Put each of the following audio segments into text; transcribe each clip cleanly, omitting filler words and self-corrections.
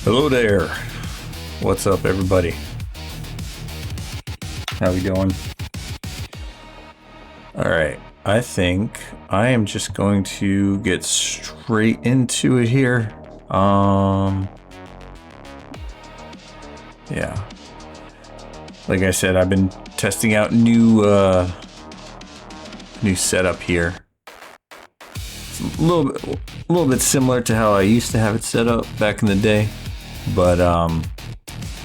Hello there. What's up, everybody? How we doing? All right. I think I am just going to get straight into it here. Yeah. Like I said, I've been testing out new setup here. It's a little bit similar to how I used to have it set up back in the day, but a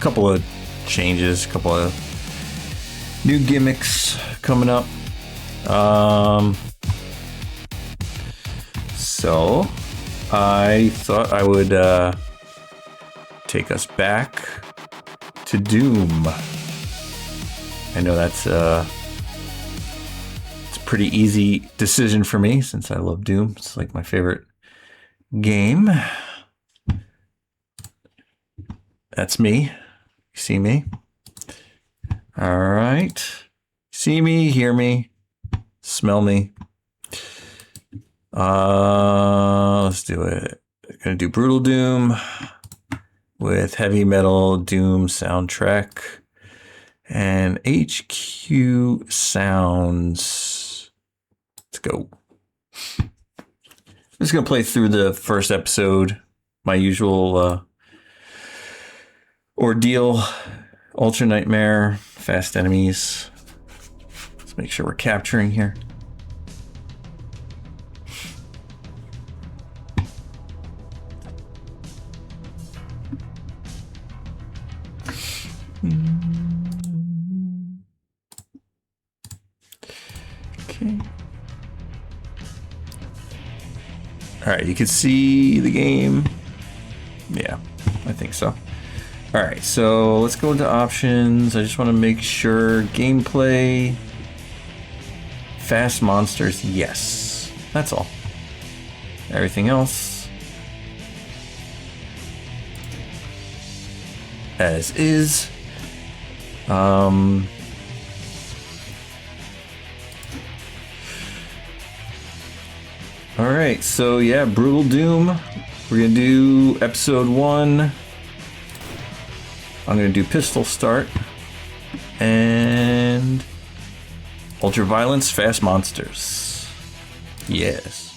couple of changes, a couple of new gimmicks coming up. So I thought I would take us back to Doom. I know it's a pretty easy decision for me since I love Doom. It's like my favorite game. That's me. You see me? All right. See me, hear me, smell me. Let's do it. I'm gonna do Brutal Doom with heavy metal Doom soundtrack and HQ sounds. Let's go. I'm just gonna play through the first episode, my usual ordeal, Ultra Nightmare, fast enemies. Let's make sure we're capturing here. Okay. All right, you can see the game. Yeah, I think so. All right, so let's go into options. I just want to make sure gameplay, fast monsters, yes. That's all. Everything else as is. All right, so yeah, Brutal Doom. We're gonna do episode 1. I'm gonna do pistol start and ultra violence, fast monsters. Yes.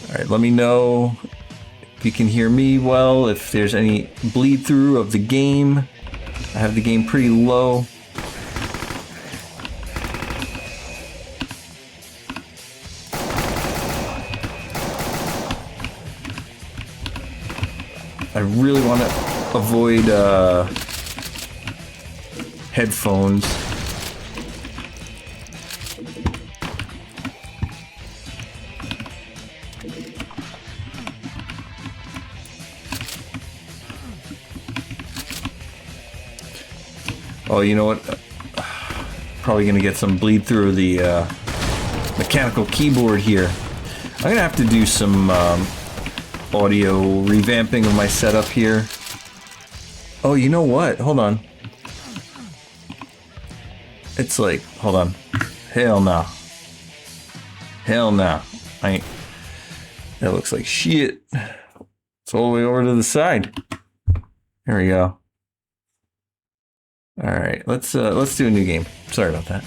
All right, let me know if you can hear me well, if there's any bleed through of the game. I have the game pretty low. I really want to avoid headphones. Oh, you know what? Probably gonna get some bleed through the mechanical keyboard here. I'm gonna have to do some audio revamping of my setup here. Oh, you know what? Hold on. It's like, hold on. Hell no. Hell no. That looks like shit. It's all the way over to the side. There we go. All right, let's do a new game. Sorry about that.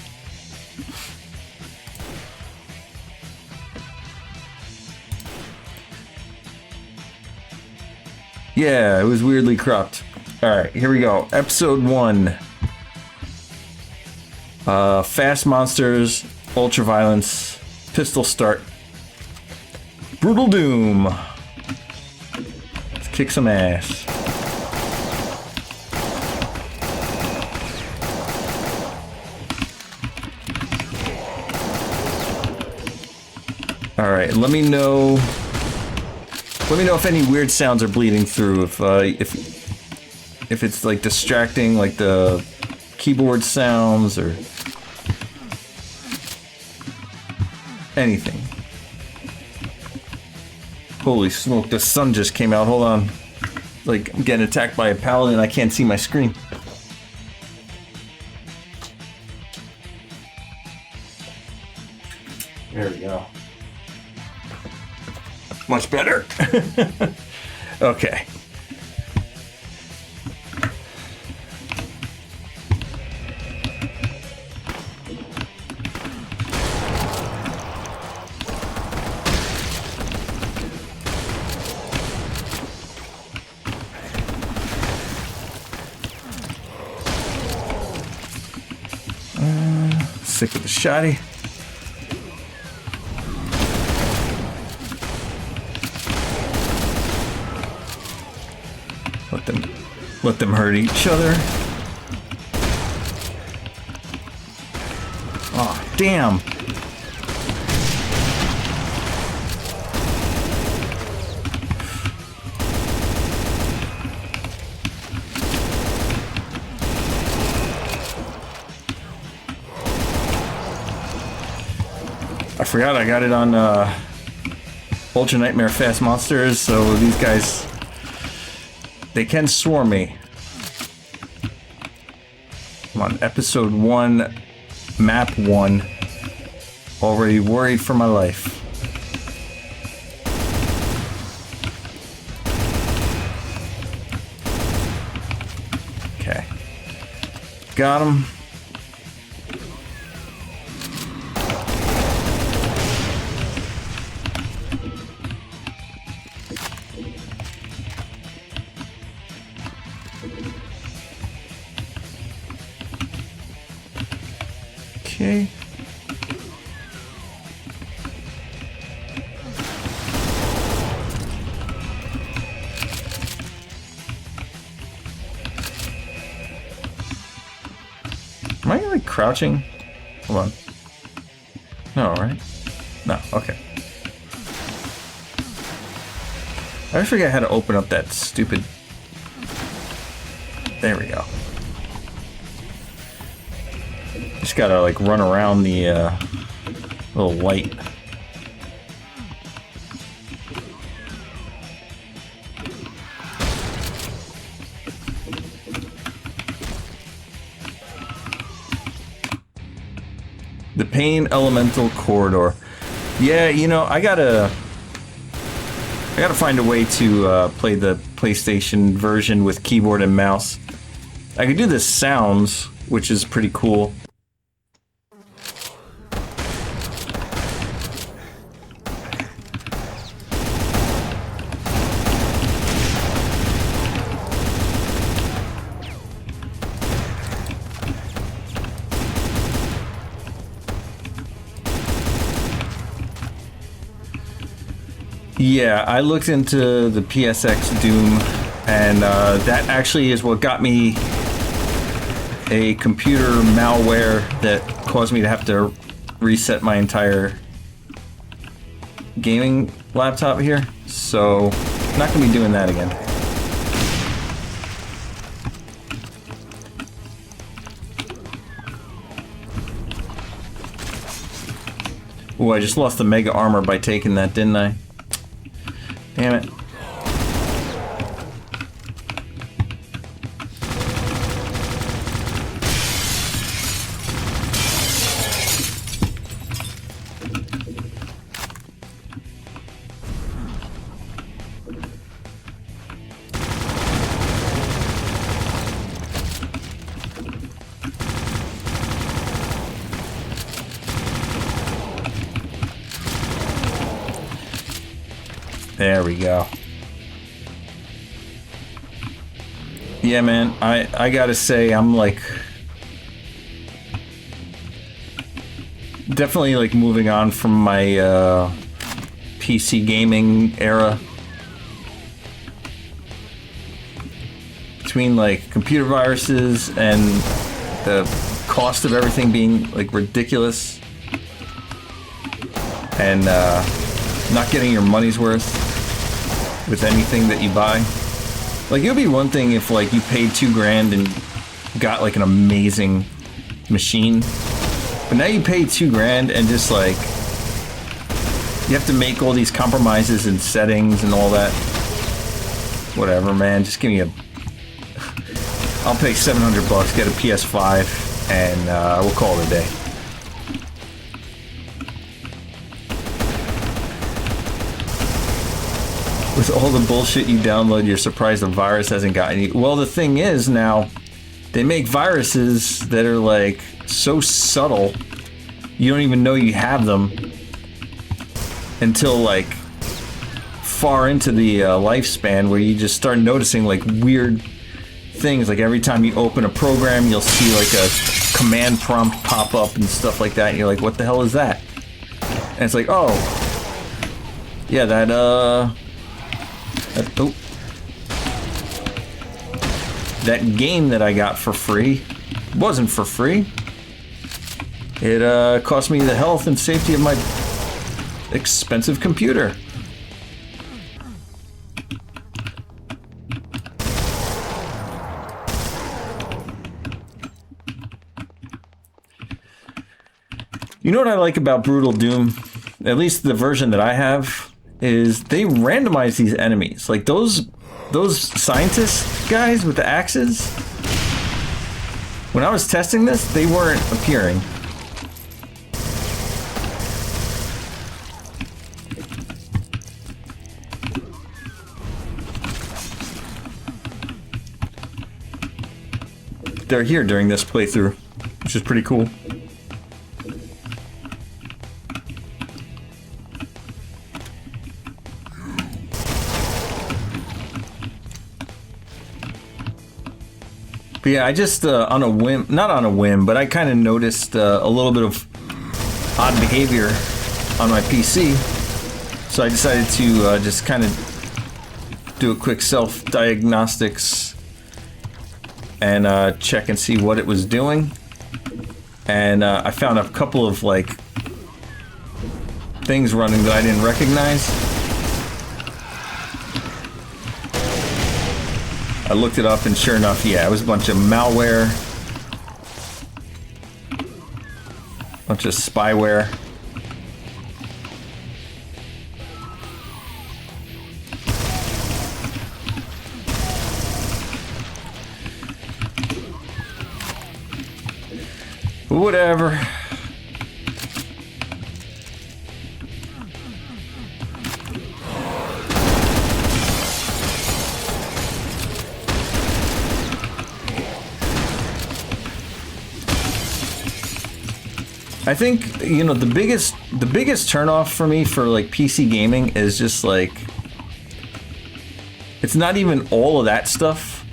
Yeah, it was weirdly cropped. All right, here we go. Episode 1. Fast monsters, ultra violence, pistol start. Brutal Doom. Let's kick some ass. All right, let me know if any weird sounds are bleeding through. If it's like distracting, like the keyboard sounds or anything. Holy smoke! The sun just came out. Hold on. Like I'm getting attacked by a paladin. I can't see my screen. There we go. Much better. Okay. stick with the shotty. Let them hurt each other. Oh, damn. I forgot I got it on Ultra Nightmare Fast Monsters, so these guys, they can swarm me. I'm on episode 1, map 1. Already worried for my life. Okay. Got him. Okay. Am I like crouching? Hold on. No, right? No, okay. I forget how to open up that stupid... There we go. Just gotta like run around the little light. The Pain Elemental Corridor. Yeah, you know, I gotta find a way to play the PlayStation version with keyboard and mouse. I could do the sounds, which is pretty cool. Yeah, I looked into the PSX Doom, and that actually is what got me a computer malware that caused me to have to reset my entire gaming laptop here. So, not gonna be doing that again. Ooh, I just lost the mega armor by taking that, didn't I? Damn it. There we go. Yeah, man, I gotta say, I'm like definitely like moving on from my PC gaming era. Between like computer viruses and the cost of everything being like ridiculous, and not getting your money's worth with anything that you buy. Like, it would be one thing if like you paid $2,000 and got like an amazing machine, but now you pay $2,000 and just like you have to make all these compromises and settings and all that. Whatever, man. Just give me a. I'll pay $700, get a PS5, and we'll call it a day. With all the bullshit you download, you're surprised the virus hasn't gotten you. Well, the thing is now, they make viruses that are like so subtle, you don't even know you have them until like far into the lifespan, where you just start noticing like weird things. Like every time you open a program, you'll see like command prompt pop up and stuff like that, and you're like, what the hell is that? And it's like, oh, yeah, that game that I got for free wasn't for free. It cost me the health and safety of my expensive computer. You know what I like about Brutal Doom, at least the version that I have, is they randomize these enemies. Like those scientist guys with the axes, when I was testing this, they weren't appearing. They're here during this playthrough, which is pretty cool. But yeah, I just, on a whim, not on a whim, but I kind of noticed a little bit of odd behavior on my PC. So I decided to just kind of do a quick self-diagnostics and check and see what it was doing. And I found a couple of, like, things running that I didn't recognize. I looked it up, and sure enough, yeah, it was a bunch of malware, bunch of spyware. Whatever. I think, you know, the biggest turnoff for me for like PC gaming is just like, it's not even all of that stuff.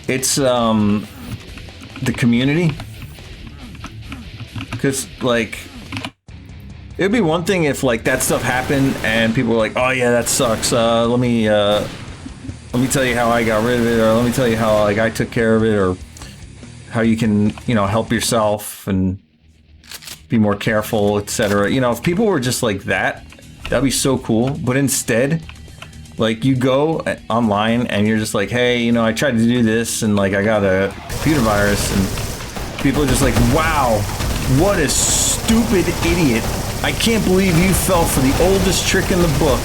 It's the community. Because like, it would be one thing if like that stuff happened and people were like, oh yeah, that sucks. Let me tell you how I got rid of it, or let me tell you how like I took care of it, or how you can, you know, help yourself and be more careful, etc. You know, if people were just like that, that'd be so cool. But instead, like, you go online and you're just like, hey, you know, I tried to do this and like I got a computer virus, and people are just like, wow, what a stupid idiot. I can't believe you fell for the oldest trick in the book.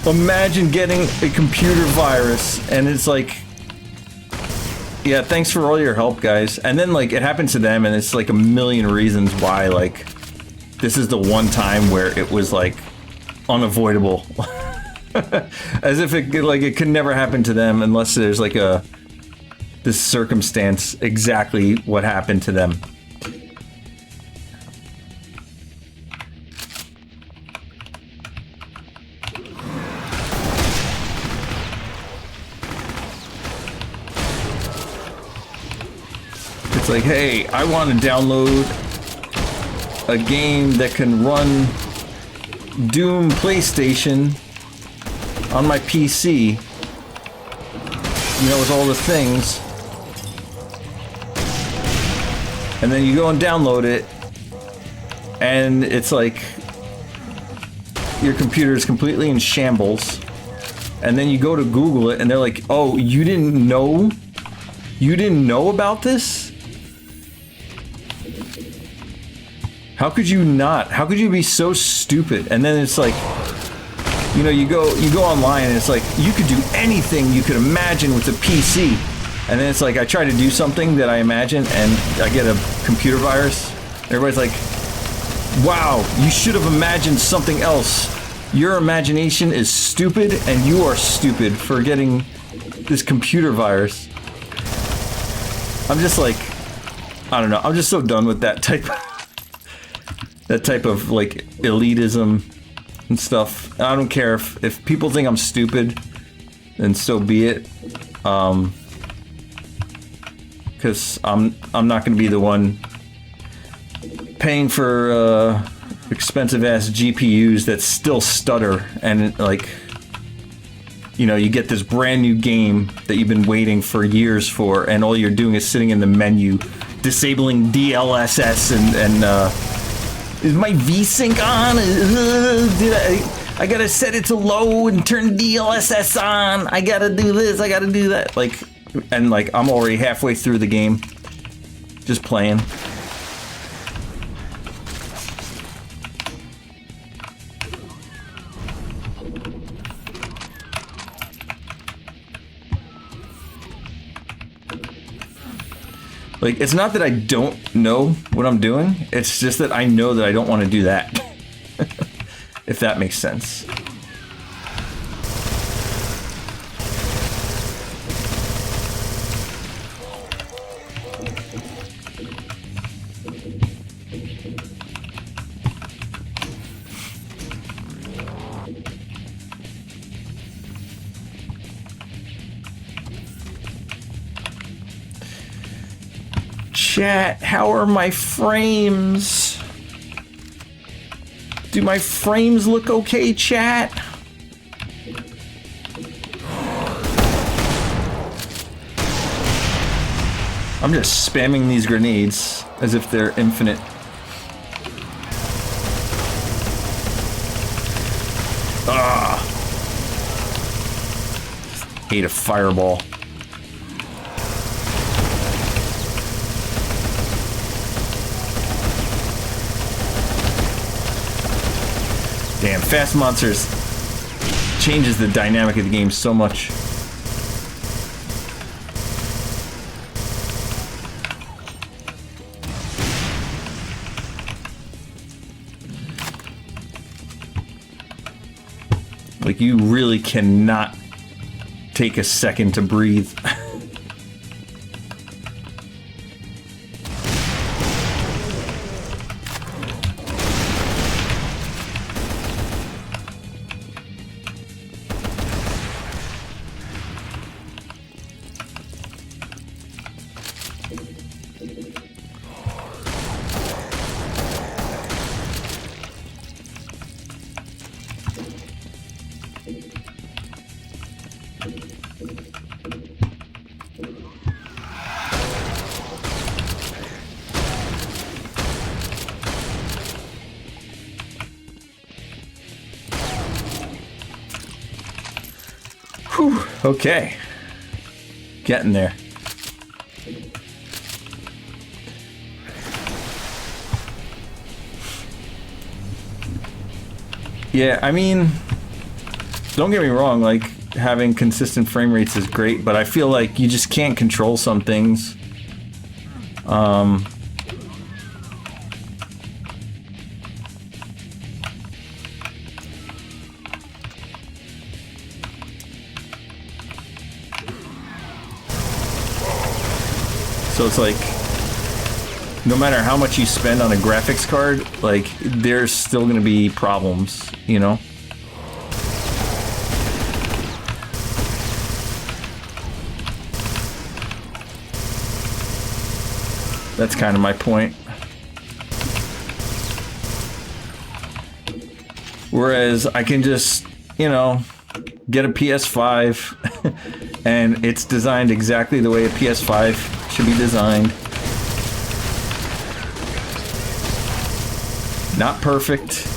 Imagine getting a computer virus, and it's like, yeah, thanks for all your help, guys. And then, like, it happens to them, and it's like a million reasons why, like, this is the one time where it was, like, unavoidable. As if it, like, it could never happen to them unless there's, like, this circumstance exactly what happened to them. It's like, hey, I want to download a game that can run Doom PlayStation on my PC, you know, with all the things. And then you go and download it, and it's like your computer is completely in shambles. And then you go to Google it, and they're like, oh, you didn't know? You didn't know about this? How could you not? How could you be so stupid? And then it's like, you know, you go online and it's like, you could do anything you could imagine with a PC. And then it's like, I try to do something that I imagine and I get a computer virus. Everybody's like, wow, you should have imagined something else. Your imagination is stupid and you are stupid for getting this computer virus. I'm just like, I don't know. I'm just so done with that type of like elitism and stuff. I don't care if people think I'm stupid. then so be it. Because I'm not going to be the one paying for expensive ass GPUs that still stutter, and like, you know, you get this brand new game that you've been waiting for years for, and all you're doing is sitting in the menu, disabling DLSS and is my VSync on? Did I gotta set it to low and turn DLSS on. I gotta do this, I gotta do that. Like, and like, I'm already halfway through the game, just playing. Like, it's not that I don't know what I'm doing, it's just that I know that I don't want to do that. If that makes sense. Chat, how are my frames? Do my frames look okay, chat? I'm just spamming these grenades as if they're infinite. Ah! Hate a fireball. Damn, fast monsters changes the dynamic of the game so much. Like, you really cannot take a second to breathe. Whew, okay. Getting there. Yeah, I mean, don't get me wrong, like, having consistent frame rates is great, but I feel like you just can't control some things. So it's like, no matter how much you spend on a graphics card, like, there's still gonna be problems, you know? That's kind of my point. Whereas I can just, you know, get a PS5 and it's designed exactly the way a PS5 should be designed. Not perfect,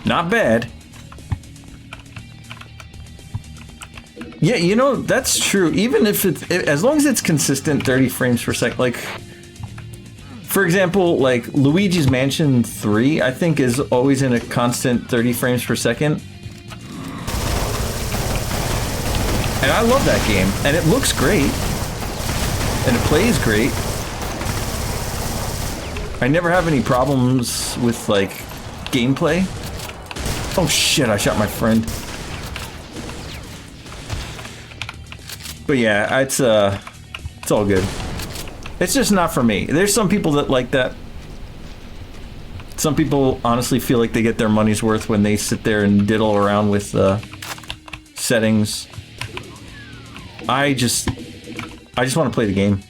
not bad. Yeah, you know, that's true. Even if it's, as long as it's consistent 30 frames per second, like, for example, like Luigi's Mansion 3, I think is always in a constant 30 frames per second. And I love that game, and it looks great, and it plays great. I never have any problems with, like, gameplay. Oh shit, I shot my friend. But yeah, it's all good. It's just not for me. There's some people that like that. Some people honestly feel like they get their money's worth when they sit there and diddle around with settings. I just want to play the game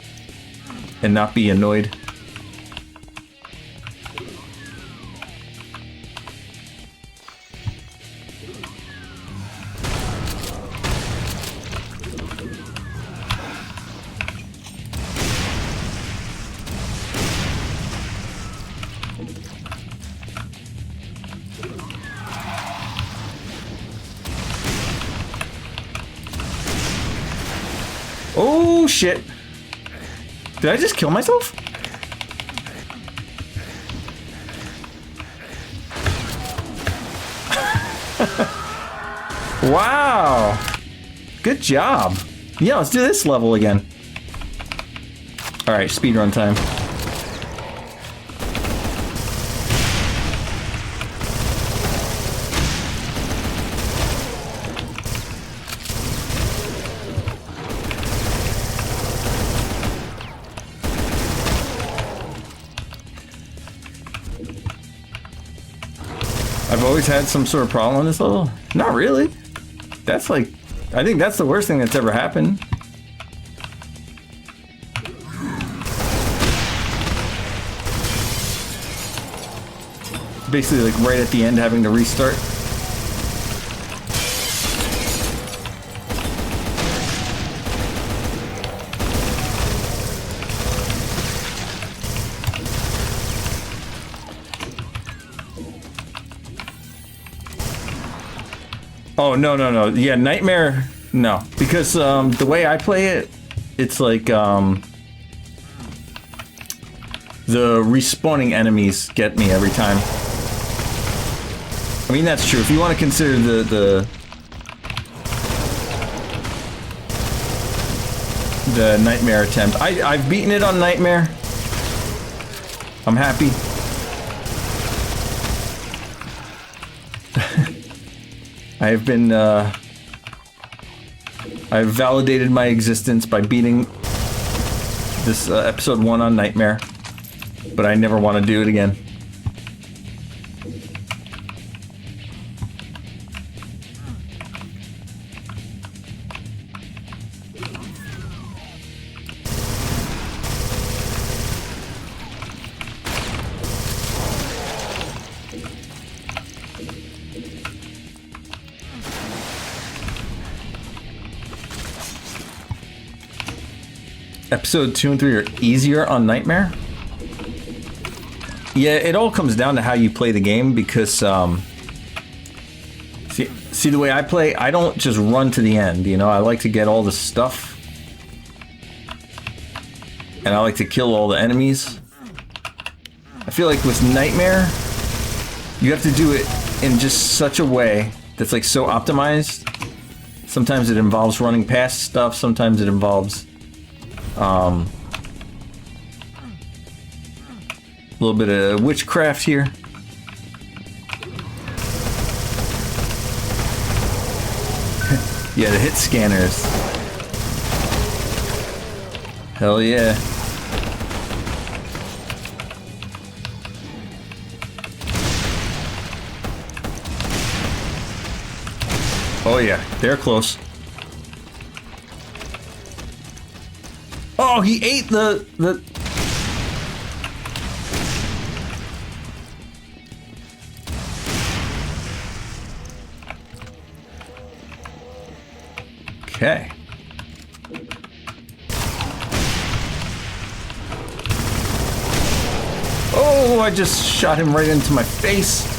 and not be annoyed. Oh shit! Did I just kill myself? Wow! Good job. Yeah, let's do this level again. Alright, speedrun time. I've always had some sort of problem on this level. Not really. That's like, I think that's the worst thing that's ever happened. Basically like right at the end having to restart. Oh, no, no, no. Yeah, Nightmare, no. Because the way I play it, it's like the respawning enemies get me every time. I mean, that's true. If you want to consider the Nightmare attempt. I've beaten it on Nightmare. I'm happy. I've been, I've validated my existence by beating this episode 1 on Nightmare, but I never want to do it again. Episode 2 and 3 are easier on Nightmare? Yeah, it all comes down to how you play the game because, see the way I play, I don't just run to the end, you know? I like to get all the stuff. And I like to kill all the enemies. I feel like with Nightmare, you have to do it in just such a way that's like so optimized. Sometimes it involves running past stuff, sometimes it involves a little bit of witchcraft here. Yeah, the hit scanners. Hell yeah. Oh yeah, they're close. Oh, he ate the... Okay. Oh, I just shot him right into my face.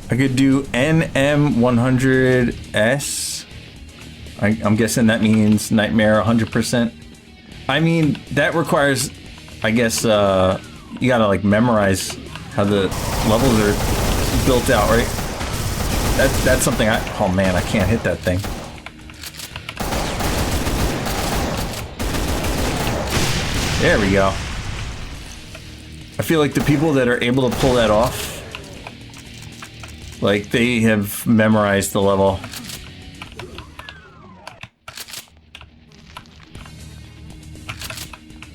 I could do NM100S. I'm guessing that means Nightmare 100%. I mean, that requires, I guess, you gotta like memorize how the levels are built out, right? That's something oh man, I can't hit that thing. There we go. I feel like the people that are able to pull that off, like, they have memorized the level.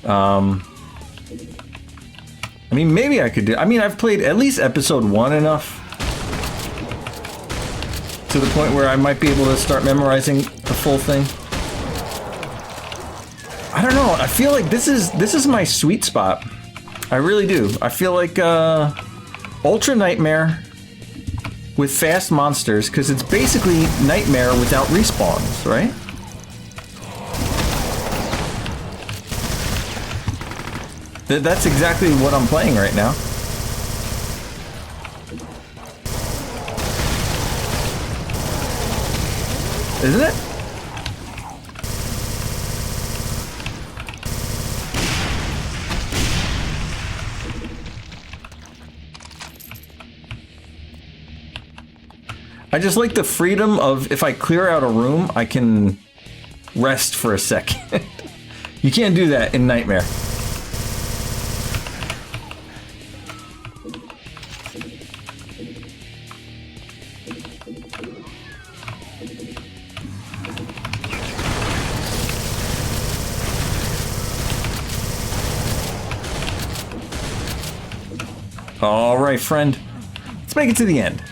I mean, maybe I could do... I mean, I've played at least episode 1 enough to the point where I might be able to start memorizing the full thing. I don't know. I feel like this is my sweet spot. I really do. I feel like Ultra Nightmare with fast monsters, because it's basically Nightmare without respawns, right? That's exactly what I'm playing right now. Isn't it? I just like the freedom of, if I clear out a room, I can rest for a second. You can't do that in Nightmare. All right, friend. Let's make it to the end.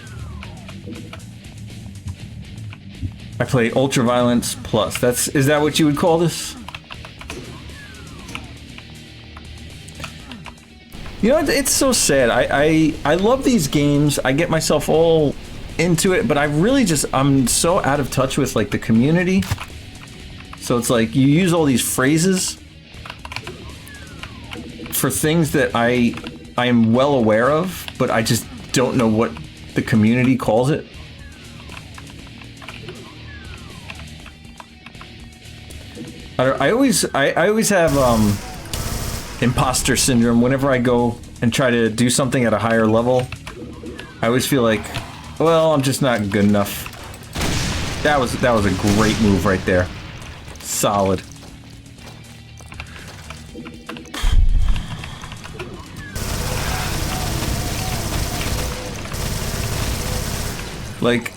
I play Ultra Violence Plus. Is that what you would call this? You know, it's so sad. I love these games. I get myself all into it, but I'm so out of touch with like the community. So it's like you use all these phrases for things that I am well aware of, but I just don't know what the community calls it. I always have imposter syndrome whenever I go and try to do something at a higher level. I always feel like, well, I'm just not good enough. That was a great move right there. Solid. Like,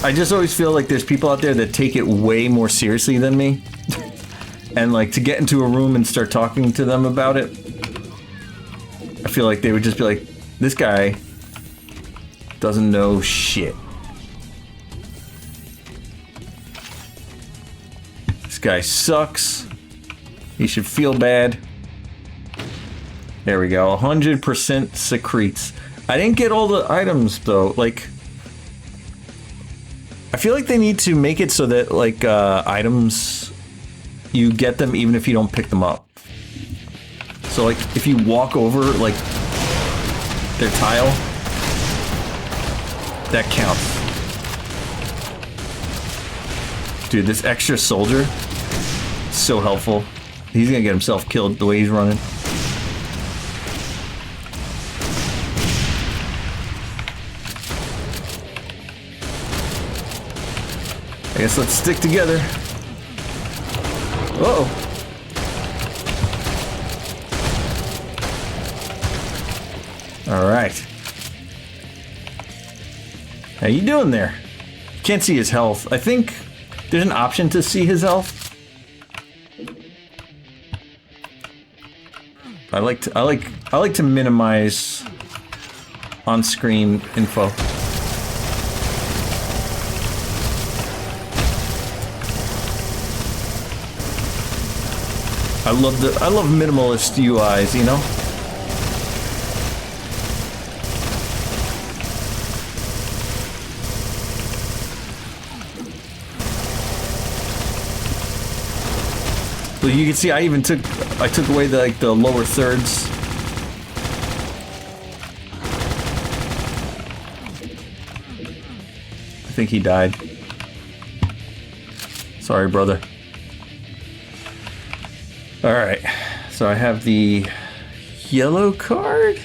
I just always feel like there's people out there that take it way more seriously than me. And like, to get into a room and start talking to them about it, I feel like they would just be like, this guy doesn't know shit. This guy sucks. He should feel bad. There we go, 100% secretes. I didn't get all the items though, like... I feel like they need to make it so that, like, items, you get them even if you don't pick them up. So, like, if you walk over, like, their tile, that counts. Dude, this extra soldier, so helpful. He's gonna get himself killed the way he's running. I guess let's stick together. Uh-oh. All right. How you doing there? Can't see his health. I think there's an option to see his health. I like to minimize on-screen info. I love minimalist UIs, you know? So you can see I took away the lower thirds. I think he died. Sorry, brother. Alright, so I have the yellow card.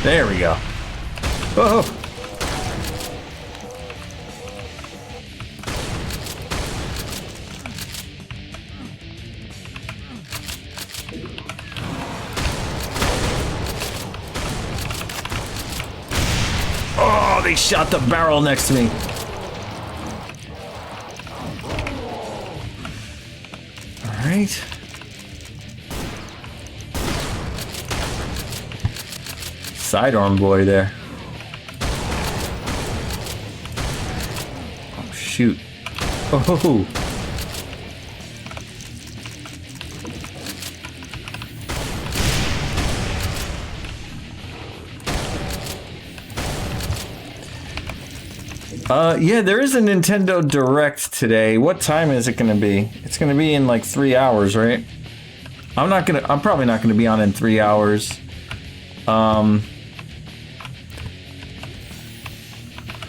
There we go. Whoa. Oh, they shot the barrel next to me. All right. Sidearm boy there. Oh, shoot. Oh. Yeah, there is a Nintendo Direct today. What time is it gonna be? It's gonna be in like 3 hours, right? I'm probably not gonna be on in 3 hours.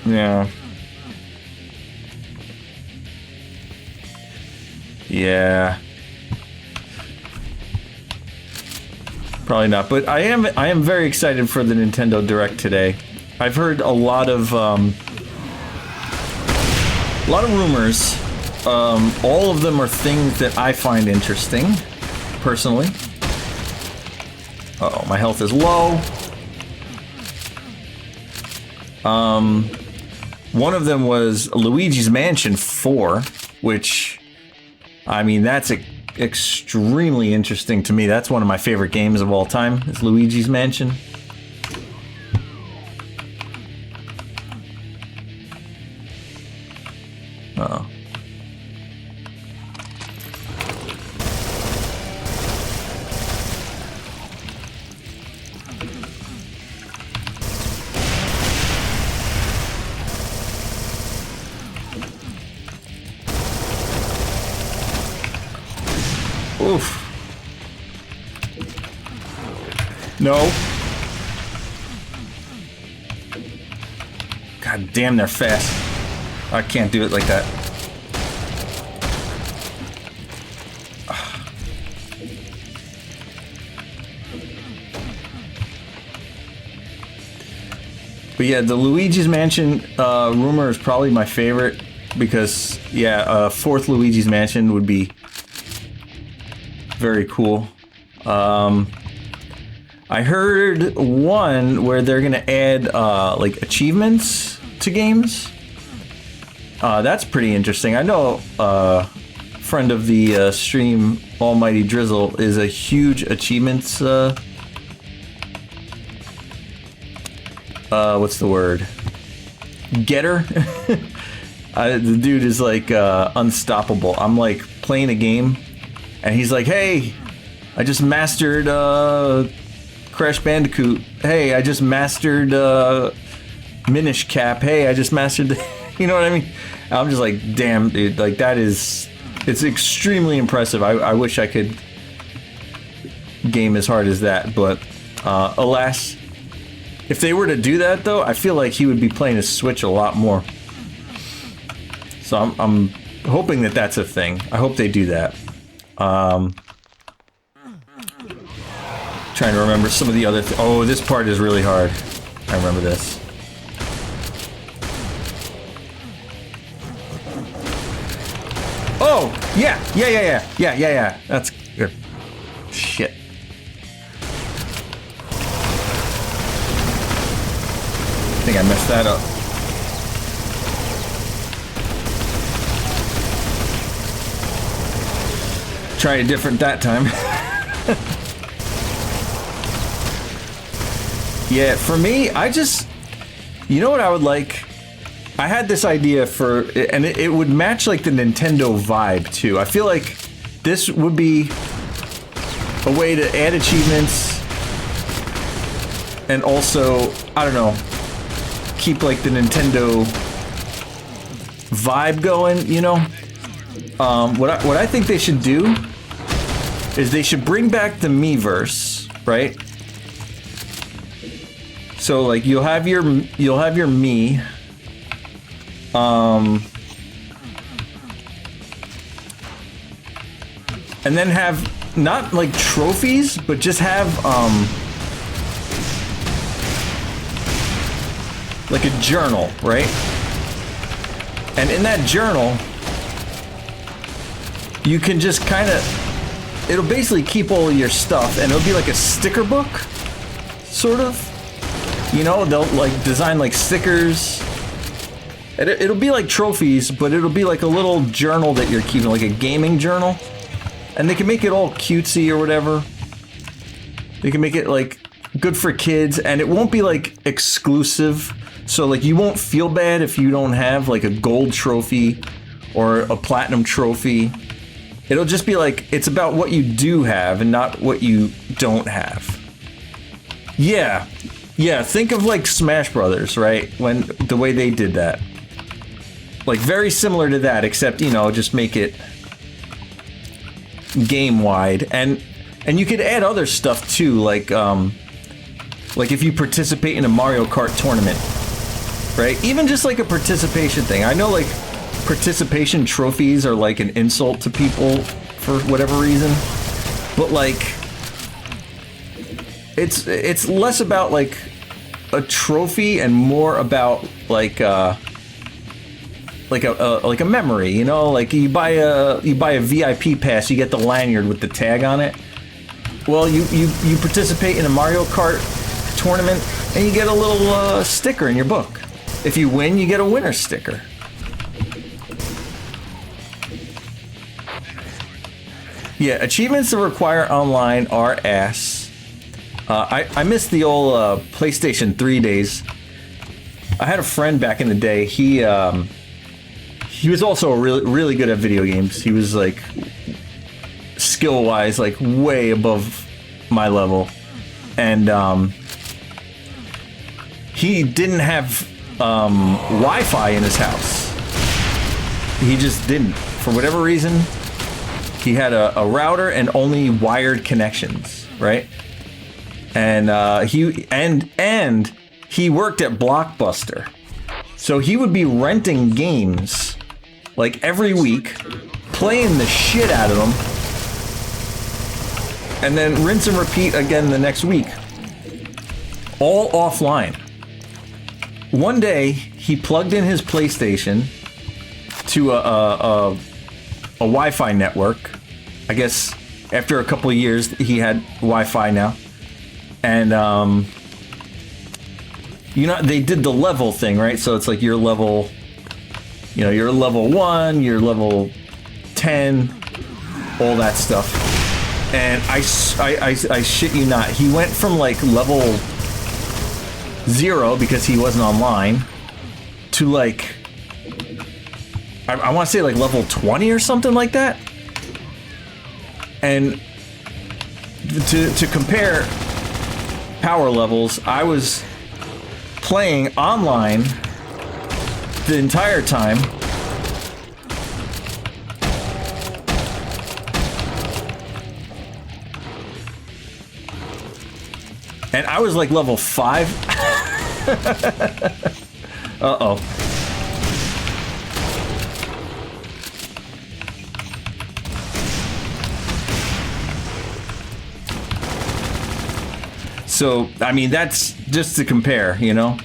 Yeah. Yeah. Probably not, but I am very excited for the Nintendo Direct today. I've heard a lot of rumors. All of them are things that I find interesting, personally. Uh-oh, my health is low. One of them was Luigi's Mansion 4, which, I mean, that's extremely interesting to me. That's one of my favorite games of all time, is Luigi's Mansion. Uh-oh. Oof. No. God damn, they're fast. I can't do it like that. But yeah, the Luigi's Mansion rumor is probably my favorite because, yeah, fourth Luigi's Mansion would be very cool. I heard one where they're gonna add like achievements to games. That's pretty interesting. I know a friend of the stream, Almighty Drizzle, is a huge achievements what's the word? Getter? The dude is like unstoppable. I'm like playing a game and he's like, hey, I just mastered Crash Bandicoot. Hey, I just mastered Minish Cap. Hey, I just mastered you know what I mean? I'm just like, damn, dude, like that is, it's extremely impressive. I wish I could game as hard as that, but alas, if they were to do that though, I feel like he would be playing his Switch a lot more. So I'm hoping that that's a thing. I hope they do that. Trying to remember some of the other oh, this part is really hard. I remember this. Oh, yeah. That's good. Shit. I think I messed that up. Try it different that time. Yeah, for me, I just, you know what I would like? I had this idea for, and it would match like the Nintendo vibe too. I feel like this would be a way to add achievements and also, I don't know, keep like the Nintendo vibe going, you know? What I think they should do is they should bring back the Miiverse, right? So like you'll have your Mii, and then have not like trophies, but just have like a journal, right? And in that journal, you can just kind of, it'll basically keep all of your stuff, and it'll be like a sticker book, sort of. You know, they'll like design like stickers. It'll be like trophies, but it'll be like a little journal that you're keeping, like a gaming journal. And they can make it all cutesy or whatever. They can make it like good for kids, and it won't be like exclusive. So like you won't feel bad if you don't have like a gold trophy or a platinum trophy. It'll just be like, it's about what you do have and not what you don't have. Yeah. Yeah, think of like Smash Brothers, right? When the way they did that. Like very similar to that, except, you know, just make it game wide. And you could add other stuff too, like if you participate in a Mario Kart tournament, right? Even just like a participation thing. I know like participation trophies are like an insult to people for whatever reason, but like it's less about like a trophy and more about like a memory, you know, like you buy a VIP pass, you get the lanyard with the tag on it. Well, you participate in a Mario Kart tournament and you get a little sticker in your book. If you win, you get a winner sticker. Yeah, achievements that require online are ass. I miss the old PlayStation 3 days. I had a friend back in the day. He was also really good at video games. He was like skill-wise like way above my level, and he didn't have Wi-Fi in his house. He just didn't, for whatever reason. He had a router and only wired connections, right? And he worked at Blockbuster, so he would be renting games like every week, playing the shit out of them, and then rinse and repeat again the next week, all offline. One day he plugged in his PlayStation to a Wi-Fi network. I guess after a couple of years he had Wi-Fi now. And, you know, they did the level thing, right? So it's like you're level, you know, you're level 1, you're level 10, all that stuff. And I shit you not, he went from like level 0 because he wasn't online to like, I want to say like level 20 or something like that. And to compare power levels, I was playing online the entire time, and I was like level 5. Uh-oh. So, I mean, that's just to compare, you know?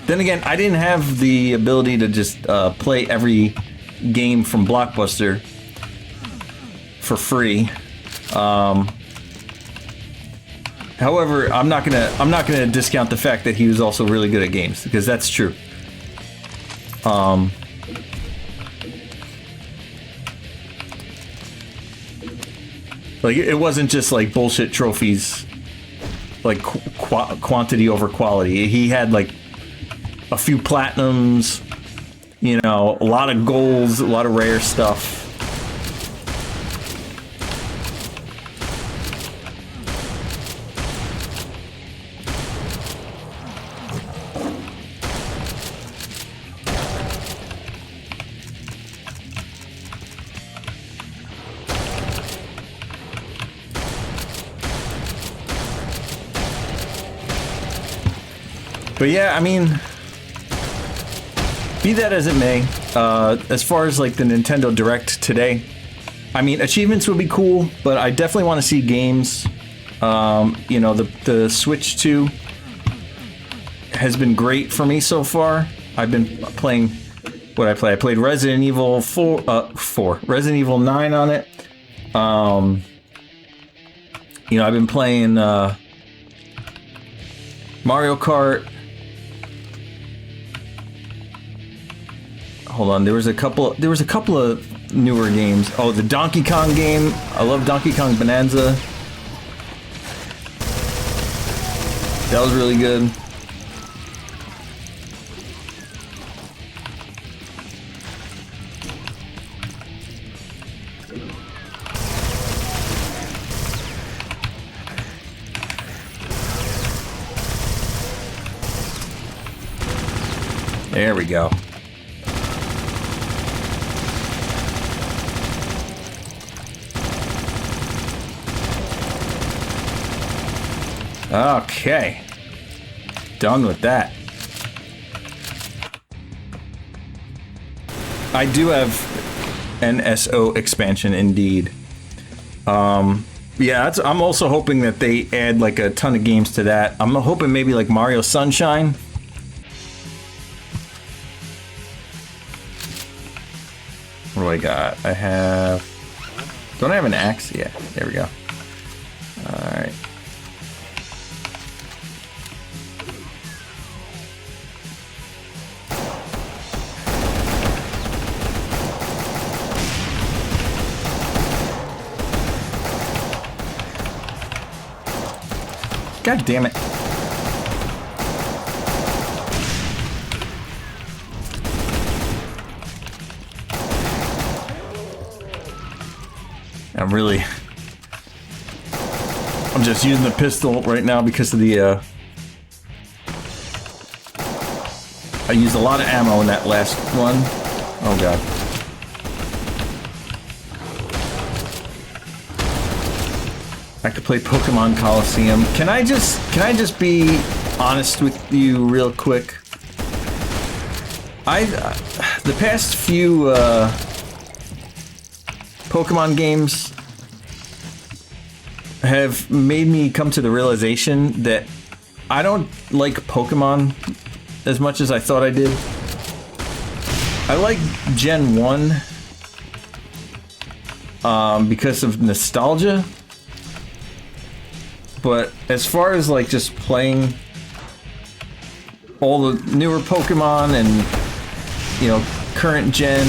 Then again, I didn't have the ability to just play every game from Blockbuster for free. However, I'm not gonna discount the fact that he was also really good at games, because that's true. Like, it wasn't just like bullshit trophies, like quantity over quality. He had like a few platinums, you know, a lot of golds, a lot of rare stuff. But yeah, I mean, be that as it may, as far as like the Nintendo Direct today, I mean, achievements would be cool, but I definitely want to see games. You know, the Switch 2 has been great for me so far. I've been playing what I play. I played Resident Evil 4, Resident Evil 9 on it. You know, I've been playing Mario Kart. Hold on, there was a couple of newer games. Oh, the Donkey Kong game. I love Donkey Kong Bonanza. That was really good. There we go. Okay. Done with that. I do have an SO expansion indeed. Yeah, I'm also hoping that they add like a ton of games to that. I'm hoping maybe like Mario Sunshine. What do I got? Don't I have an axe? Yeah, there we go. Alright. God damn it. I'm just using the pistol right now because of the, I used a lot of ammo in that last one. Oh god. I have to play Pokemon Coliseum. Can I just be honest with you real quick? The past few, Pokemon games have made me come to the realization that I don't like Pokemon as much as I thought I did. I like Gen 1 because of nostalgia, but as far as like just playing all the newer Pokemon and, you know, current gen,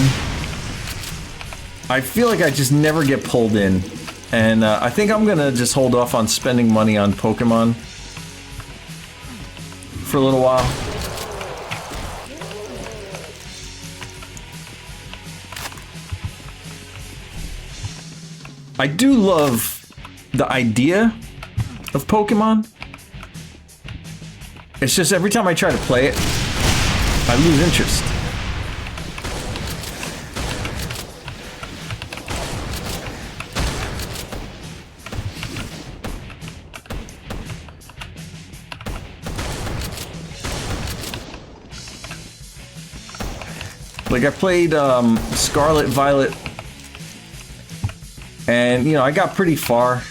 I feel like I just never get pulled in. And I think I'm gonna just hold off on spending money on Pokemon for a little while. I do love the idea of Pokemon. It's just every time I try to play it, I lose interest. Like, I played Scarlet Violet, and, you know, I got pretty far.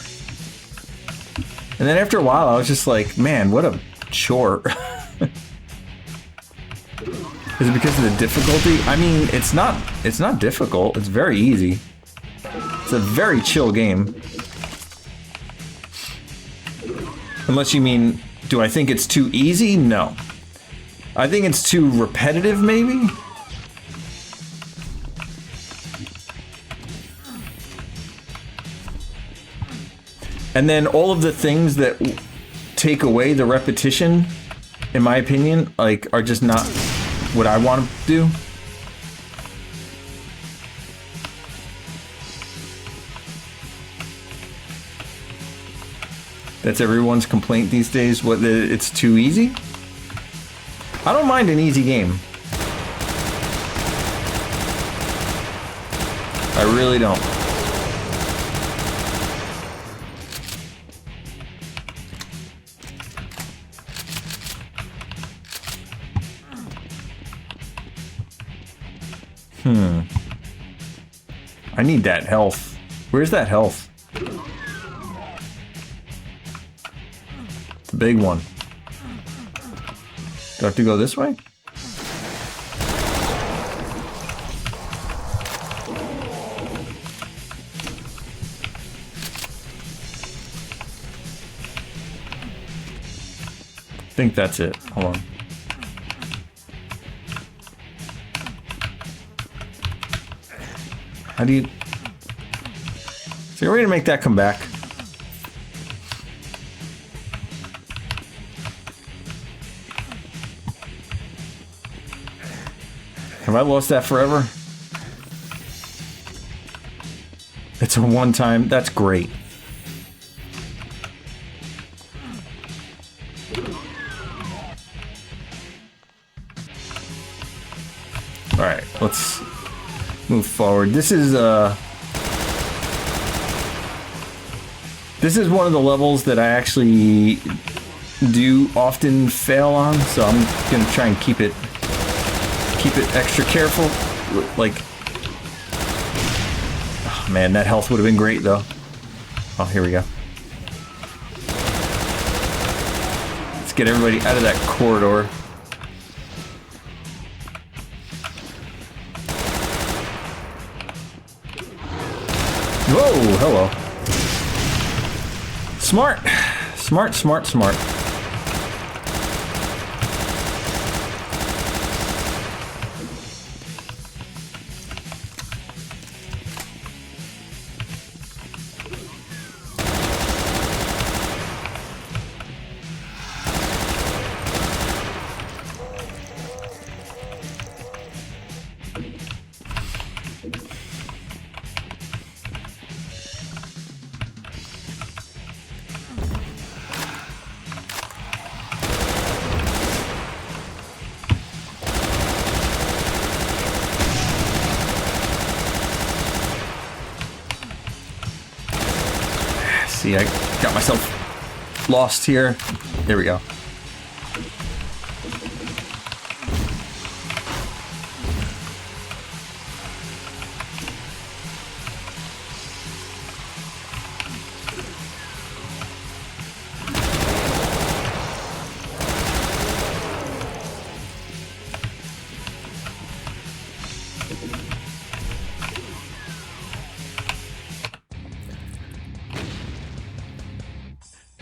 And then after a while, I was just like, man, what a chore. Is it because of the difficulty? I mean, it's not difficult. It's very easy. It's a very chill game. Unless you mean, do I think it's too easy? No. I think it's too repetitive, maybe? And then all of the things that take away the repetition, in my opinion, like, are just not what I want to do. That's everyone's complaint these days, that it's too easy. I don't mind an easy game. I really don't. I need that health. Where's that health? The big one. Do I have to go this way? I think that's it. Hold on. How do you... So you're ready to make that come back? Have I lost that forever? It's a one-time... That's great. Alright, let's move forward. This is one of the levels that I actually do often fail on, so I'm gonna try and keep it extra careful. Like, oh man, that health would have been great though. Oh, here we go. Let's get everybody out of that corridor. Whoa, hello. Smart. Smart, smart, smart. See, I got myself lost here. There we go.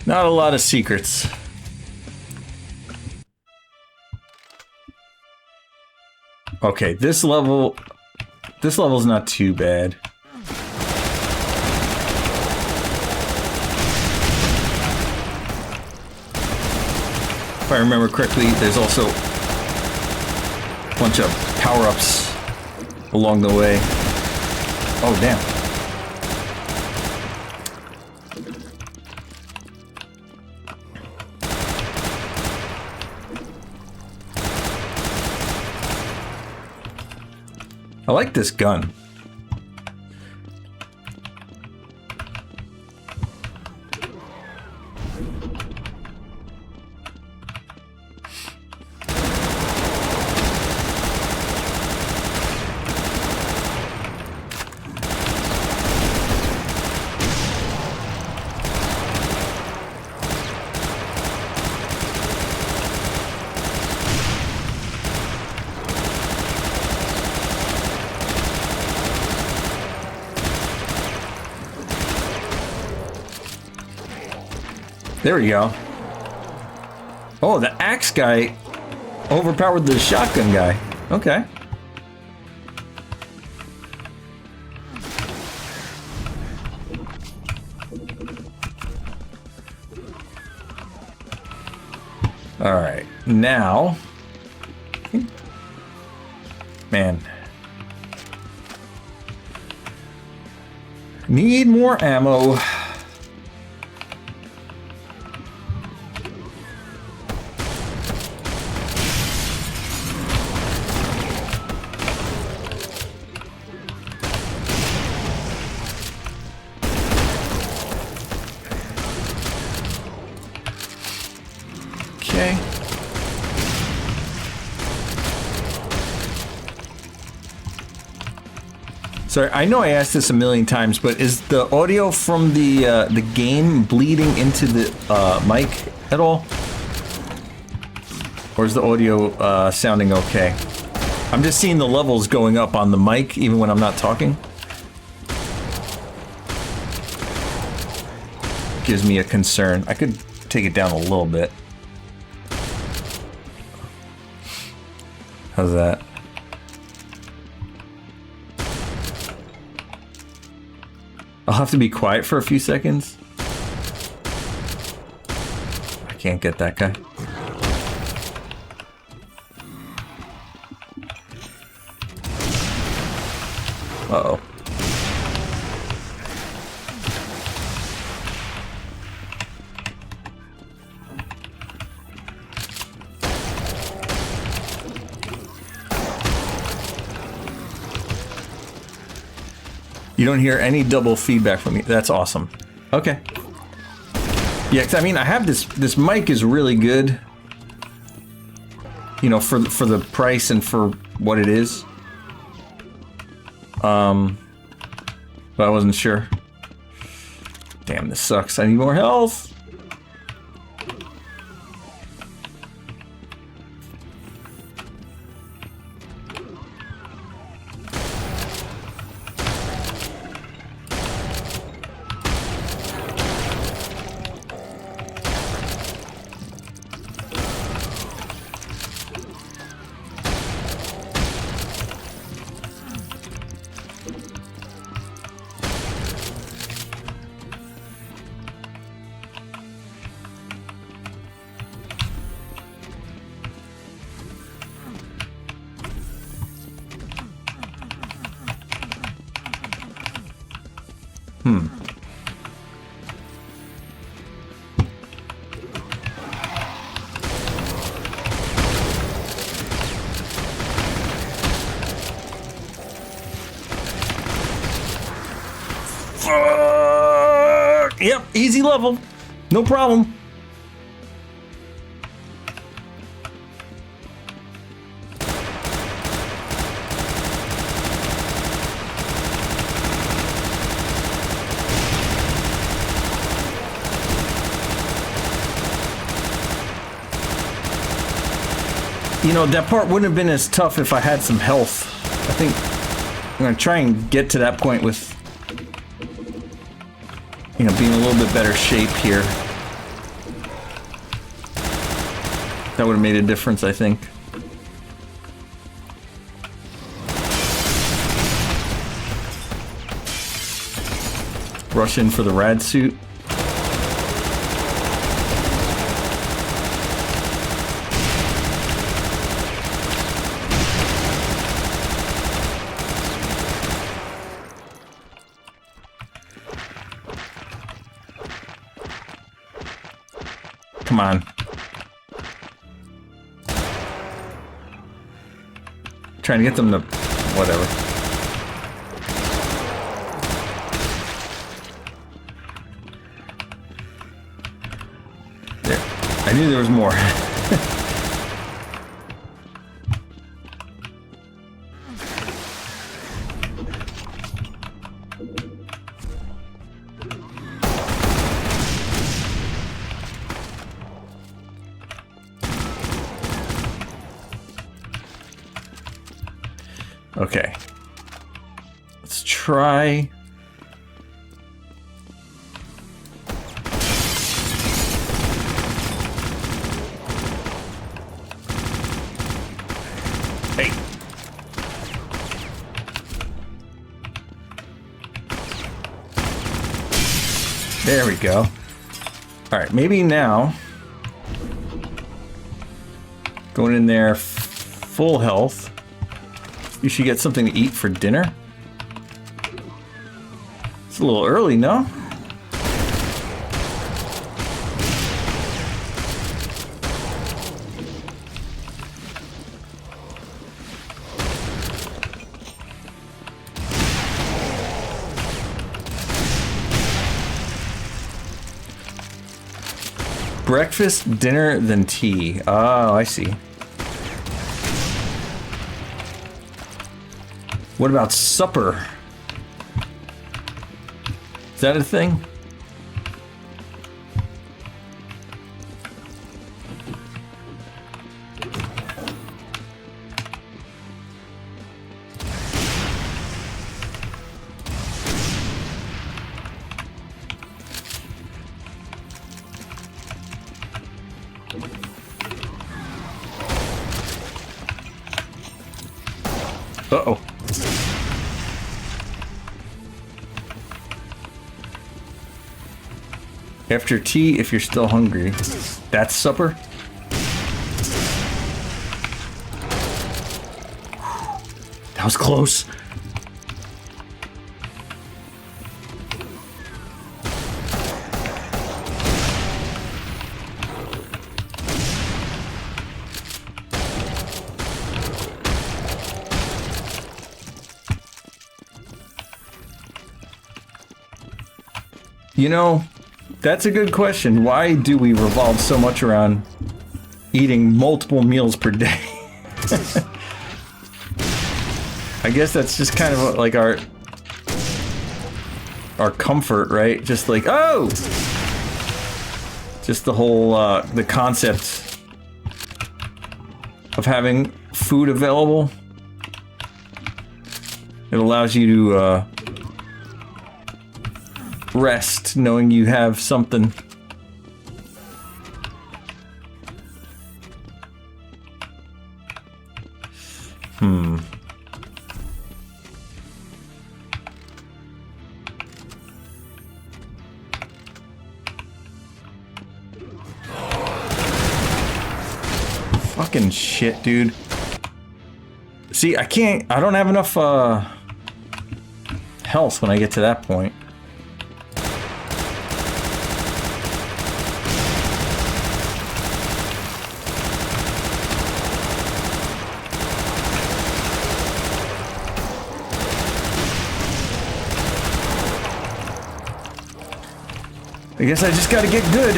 Not a lot of secrets. Okay, this level's not too bad. If I remember correctly, there's also a bunch of power-ups along the way. Oh, damn. I like this gun. There we go. Oh, the axe guy overpowered the shotgun guy. Okay. All right, now, man, need more ammo. Okay. Sorry, I know I asked this a million times, but is the audio from the game bleeding into the mic at all? Or is the audio sounding okay? I'm just seeing the levels going up on the mic even when I'm not talking. Gives me a concern. I could take it down a little bit. How's that? I'll have to be quiet for a few seconds. I can't get that guy. Uh-oh. You don't hear any double feedback from me. That's awesome. Okay. Yeah, 'cause I mean, I have this mic is really good. You know, for the price and for what it is. But I wasn't sure. Damn, this sucks. I need more health. Yep, easy level. No problem. You know, that part wouldn't have been as tough if I had some health. I think I'm gonna try and get to that point with, you know, being a little bit better shape here. That would have made a difference, I think. Rush in for the rad suit. Come on. Trying to get them to whatever. There. I knew there was more. Okay. Let's try. Hey. There we go. All right, maybe now going in there full health. You should get something to eat for dinner. It's a little early, no? Breakfast, dinner, then tea. Oh, I see. What about supper? Is that a thing? Uh-oh. After tea, if you're still hungry. That's supper? That was close. You know, that's a good question. Why do we revolve so much around eating multiple meals per day? I guess that's just kind of like our comfort, right? Just like, oh! Just the whole, the concept of having food available. It allows you to, rest knowing you have something. Fucking shit, dude. See, I don't have enough, health when I get to that point. I guess I just gotta get good.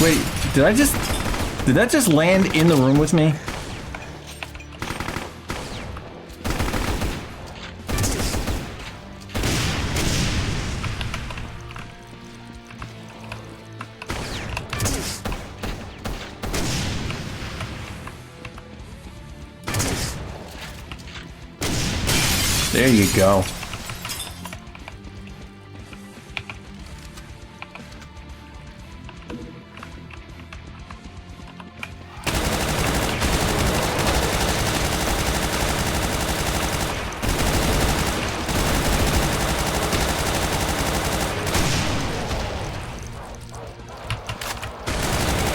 Wait, did that just land in the room with me? There you go.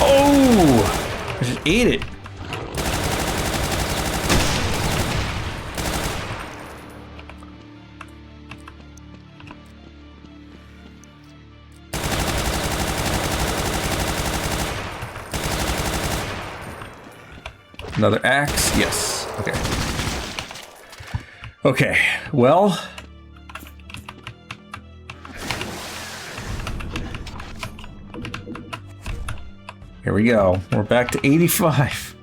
Oh! I just ate it. Another axe? Yes. Okay. Okay, well... Here we go. We're back to 85.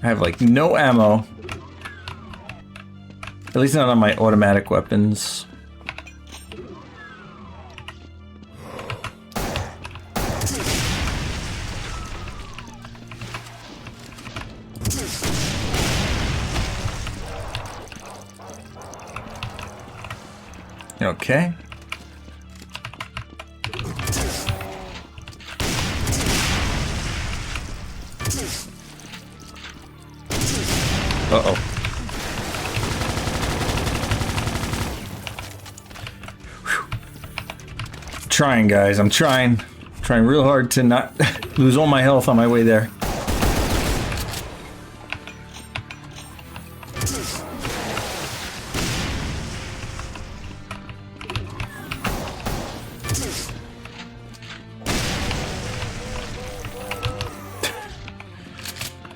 I have, like, no ammo. At least not on my automatic weapons. Okay. Uh-oh. Trying, guys. I'm trying. Trying real hard to not lose all my health on my way there.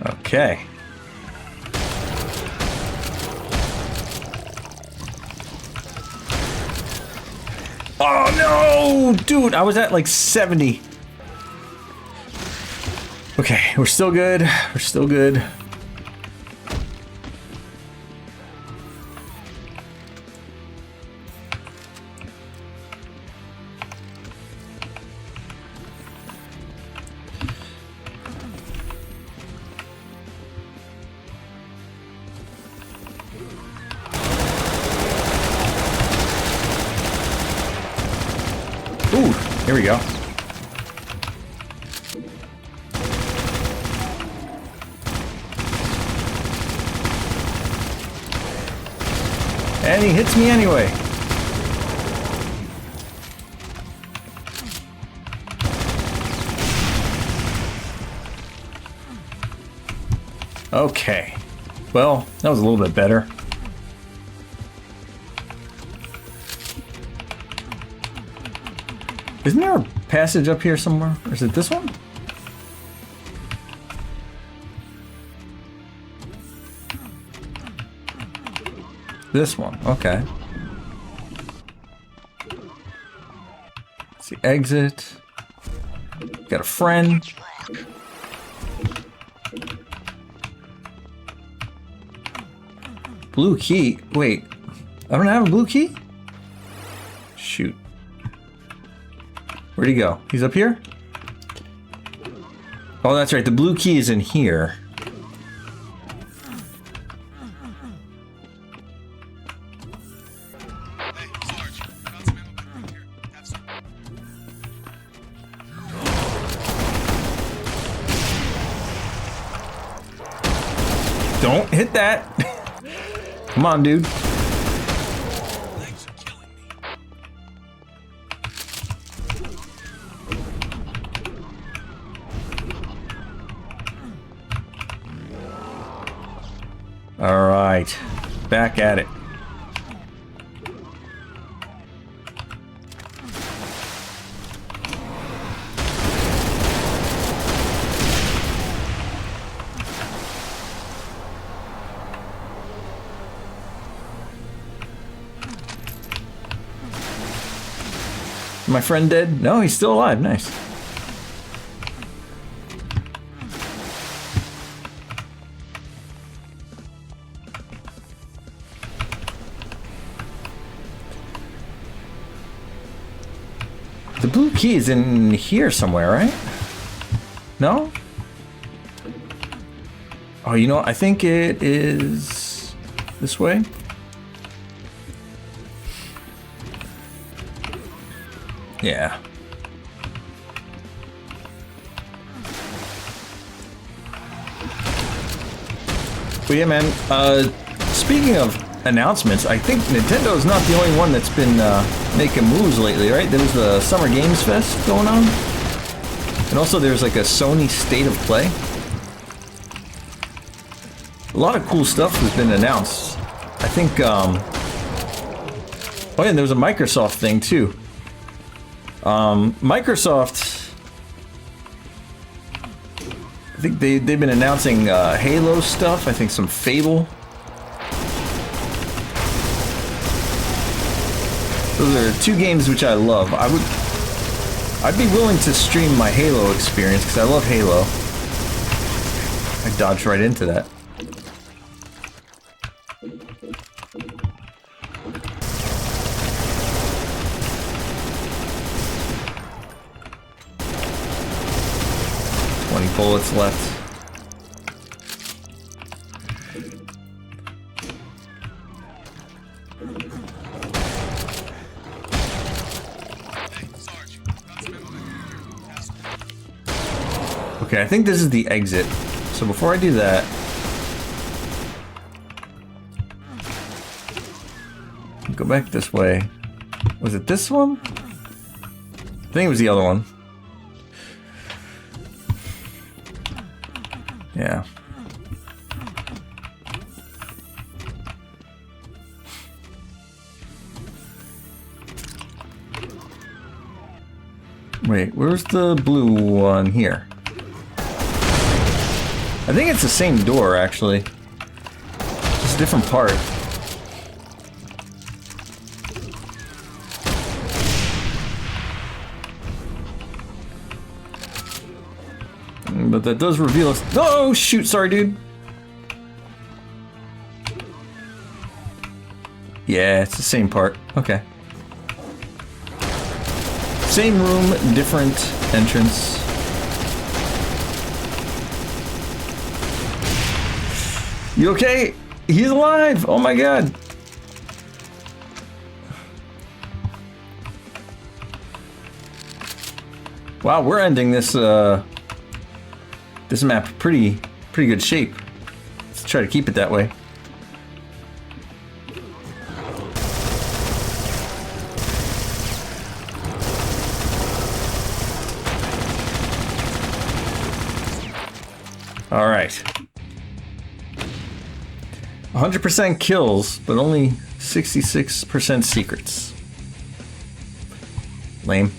Okay. Oh no! Dude, I was at like 70. Okay, we're still good. We're still good. Here we go. And he hits me anyway. Okay. Well, that was a little bit better. Isn't there a passage up here somewhere? Or is it this one? This one, okay. Let's see, exit. Got a friend. Blue key. Wait, I don't have a blue key? Shoot. Where'd he go? He's up here? Oh, that's right. The blue key is in here. Don't hit that. Come on, dude. All right, back at it. My friend dead? No, he's still alive. Nice. The blue key is in here somewhere, right? No? Oh, you know what? I think it is this way. Yeah. But yeah, man, speaking of announcements, I think Nintendo's not the only one that's been making moves lately, right? There was the Summer Games Fest going on. And also there's like a Sony State of Play. A lot of cool stuff has been announced. I think, oh yeah, and there was a Microsoft thing too. Microsoft, I think they've been announcing Halo stuff. I think some Fable. Those are two games which I love. I'd be willing to stream my Halo experience because I love Halo. I dodged right into that. Bullets left. Okay, I think this is the exit. So before I do that, go back this way. Was it this one? I think it was the other one. Yeah. Wait, where's the blue one here? I think it's the same door, actually. Just a different part. But that does reveal us. Oh, shoot, sorry, dude. Yeah, it's the same part. Okay. Same room, different entrance. You okay? He's alive! Oh my god! Wow, we're ending this this map pretty good shape. Let's try to keep it that way. All right. 100% kills, but only 66% secrets. Lame.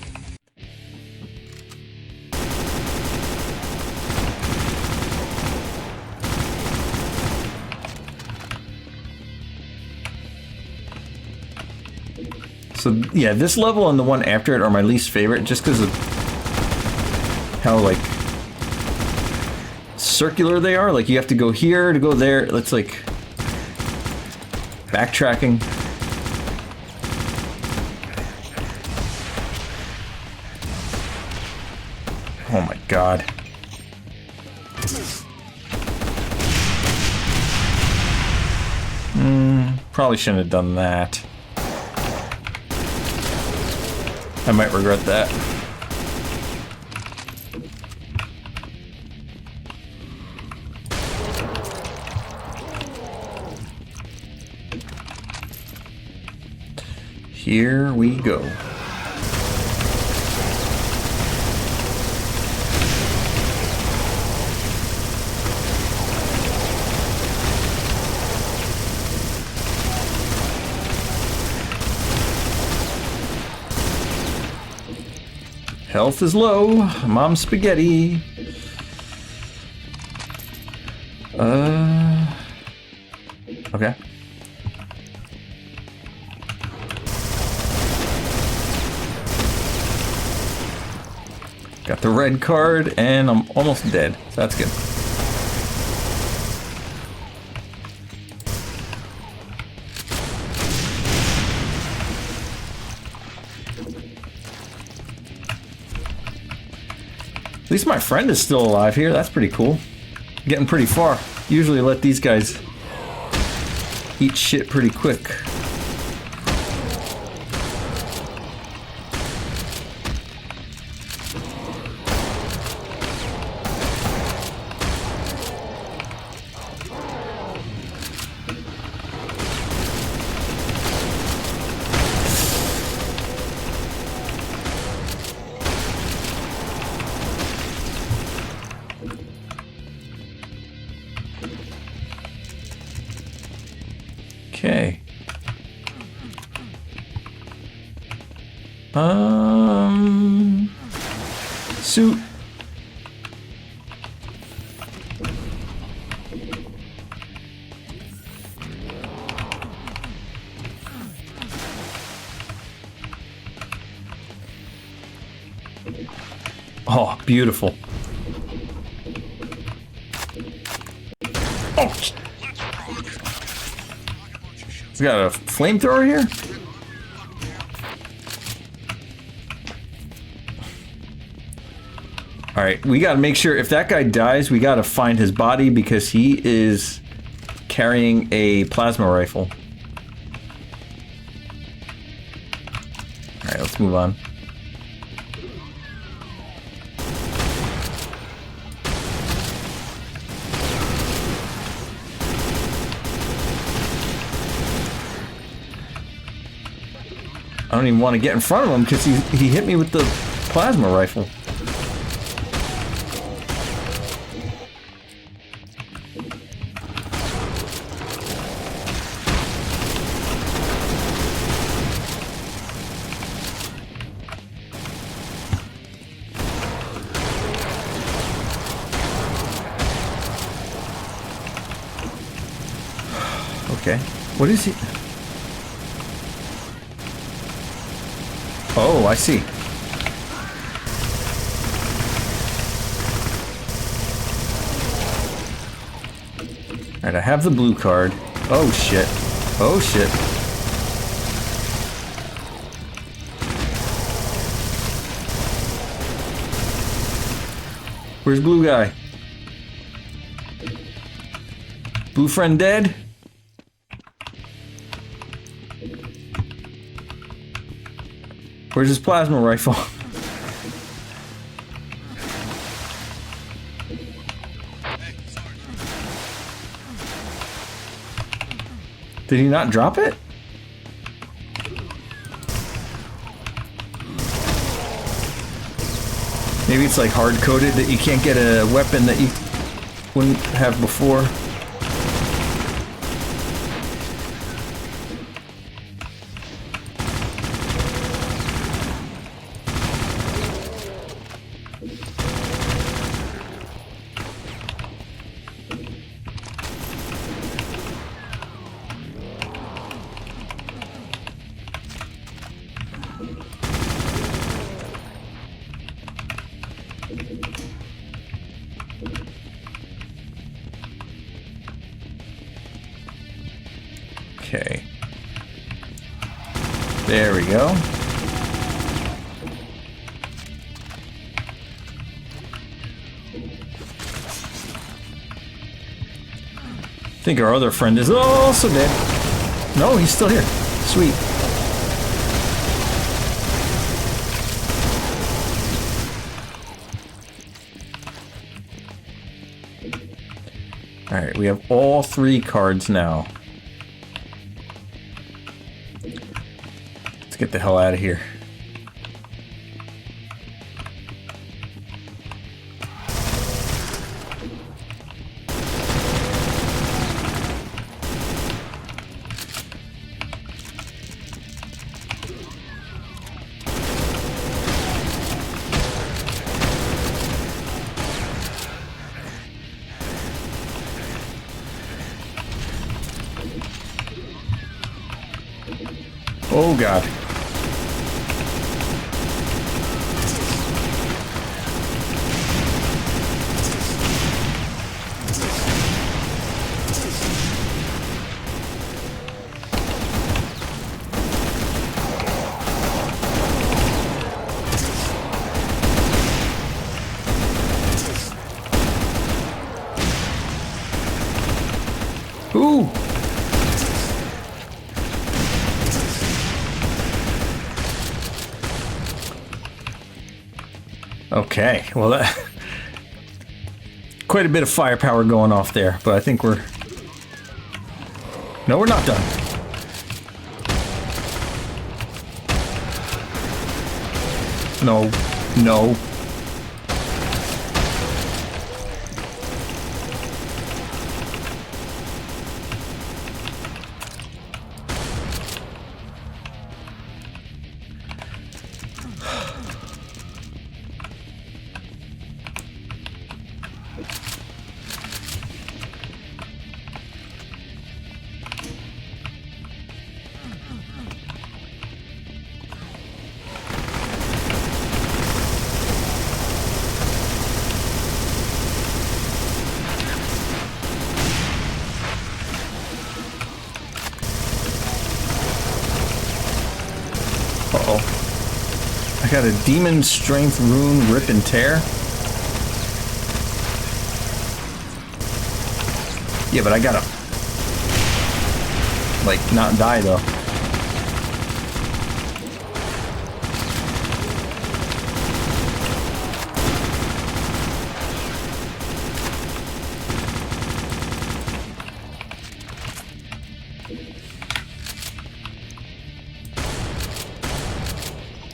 So yeah, this level and the one after it are my least favorite, just because of how like circular they are. Like you have to go here to go there. That's like backtracking. Oh my god. Probably shouldn't have done that. I might regret that. Here we go. Health is low. Mom's spaghetti. Okay. Got the red card, and I'm almost dead, so that's good. At least my friend is still alive here. That's pretty cool. Getting pretty far. Usually let these guys eat shit pretty quick. Okay. Suit. Oh, beautiful. Oh. We got a flamethrower here? Alright, we gotta make sure if that guy dies, we gotta find his body because he is carrying a plasma rifle. Alright, let's move on. I don't even want to get in front of him because he hit me with the plasma rifle. Okay, what is he? Oh, I see. Alright, I have the blue card. Oh shit. Oh shit. Where's blue guy? Blue friend dead? Where's his plasma rifle? Did he not drop it? Maybe it's like hard-coded that you can't get a weapon that you wouldn't have before. Okay. There we go. I think our other friend is also dead. No, he's still here. Sweet. All right, we have all 3 cards now. Let's get the hell out of here. Oh God. Ooh. Okay, well that quite a bit of firepower going off there, but I think we're... No, we're not done. No, no. Uh-oh. I got a demon strength rune rip and tear. Yeah, but I gotta like not die though.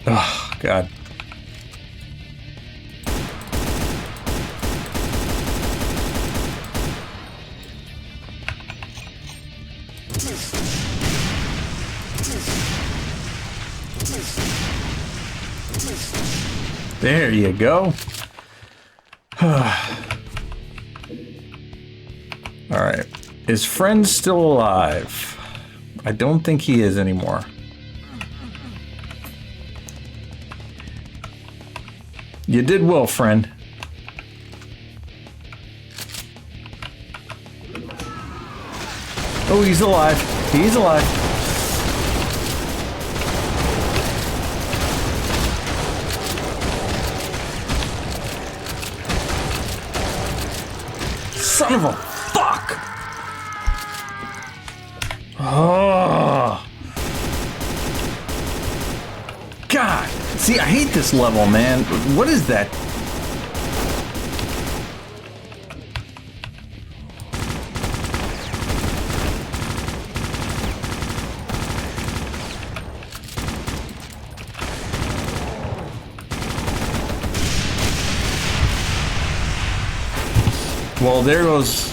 Oh, God. There you go. All right. Is friend still alive? I don't think he is anymore. You did well, friend. Oh, he's alive. He's alive. Son of a fuck! Oh. God. See, I hate this level, man. What is that? Well, there goes...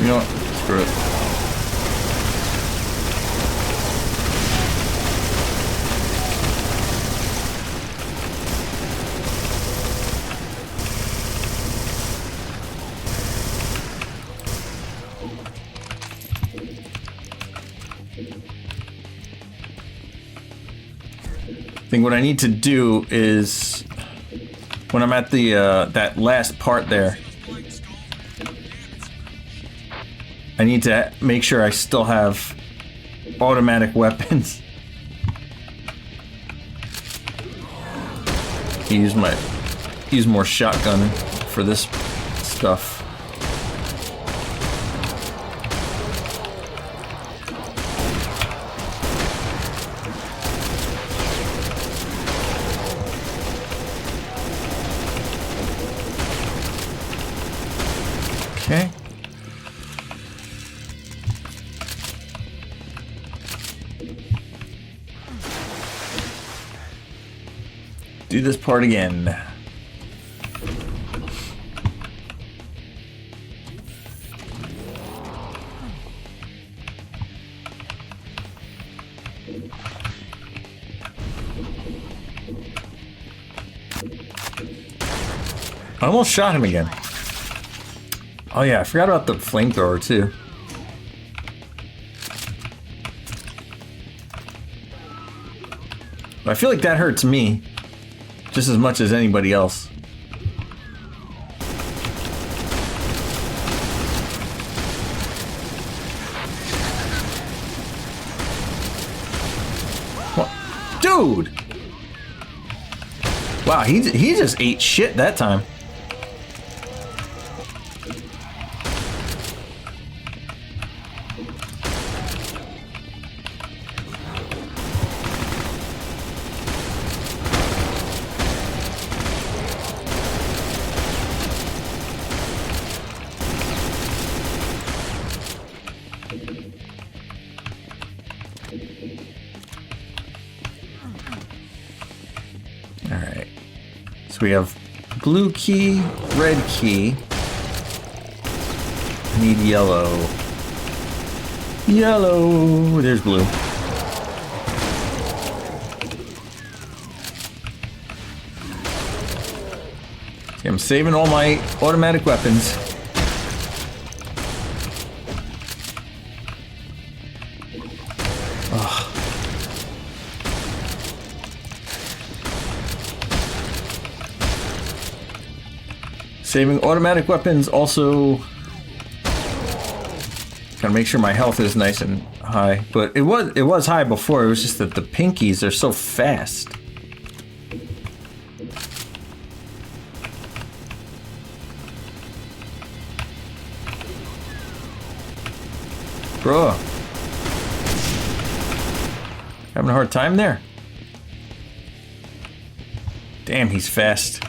You know what? Screw it. I think what I need to do is when I'm at the that last part there, I need to make sure I still have automatic weapons. Use more shotgun for this stuff. Okay. Do this part again. I almost shot him again. Oh yeah, I forgot about the flamethrower too. I feel like that hurts me just as much as anybody else. What? Dude! Wow, he just ate shit that time. Alright. So we have blue key, red key. I need yellow. Yellow! There's blue. See, I'm saving all my automatic weapons. Saving automatic weapons also gotta make sure my health is nice and high. But it was high before, it was just that the pinkies are so fast. Bro. Having a hard time there. Damn, he's fast.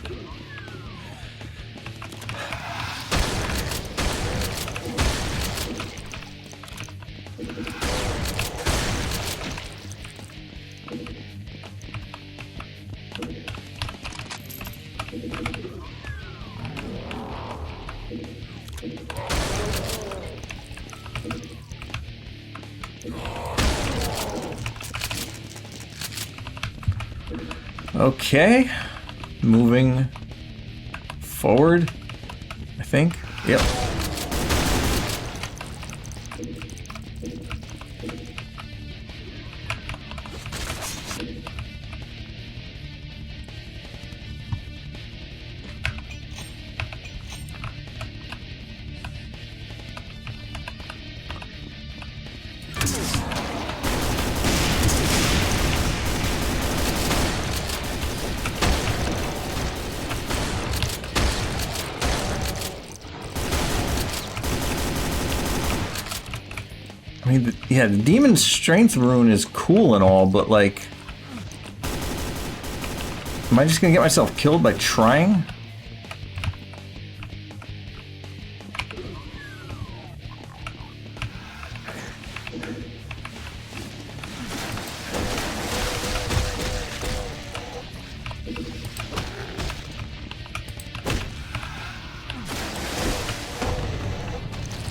Okay, moving forward, I think. Yep. I mean, yeah, the demon strength rune is cool and all, but like, am I just gonna get myself killed by trying?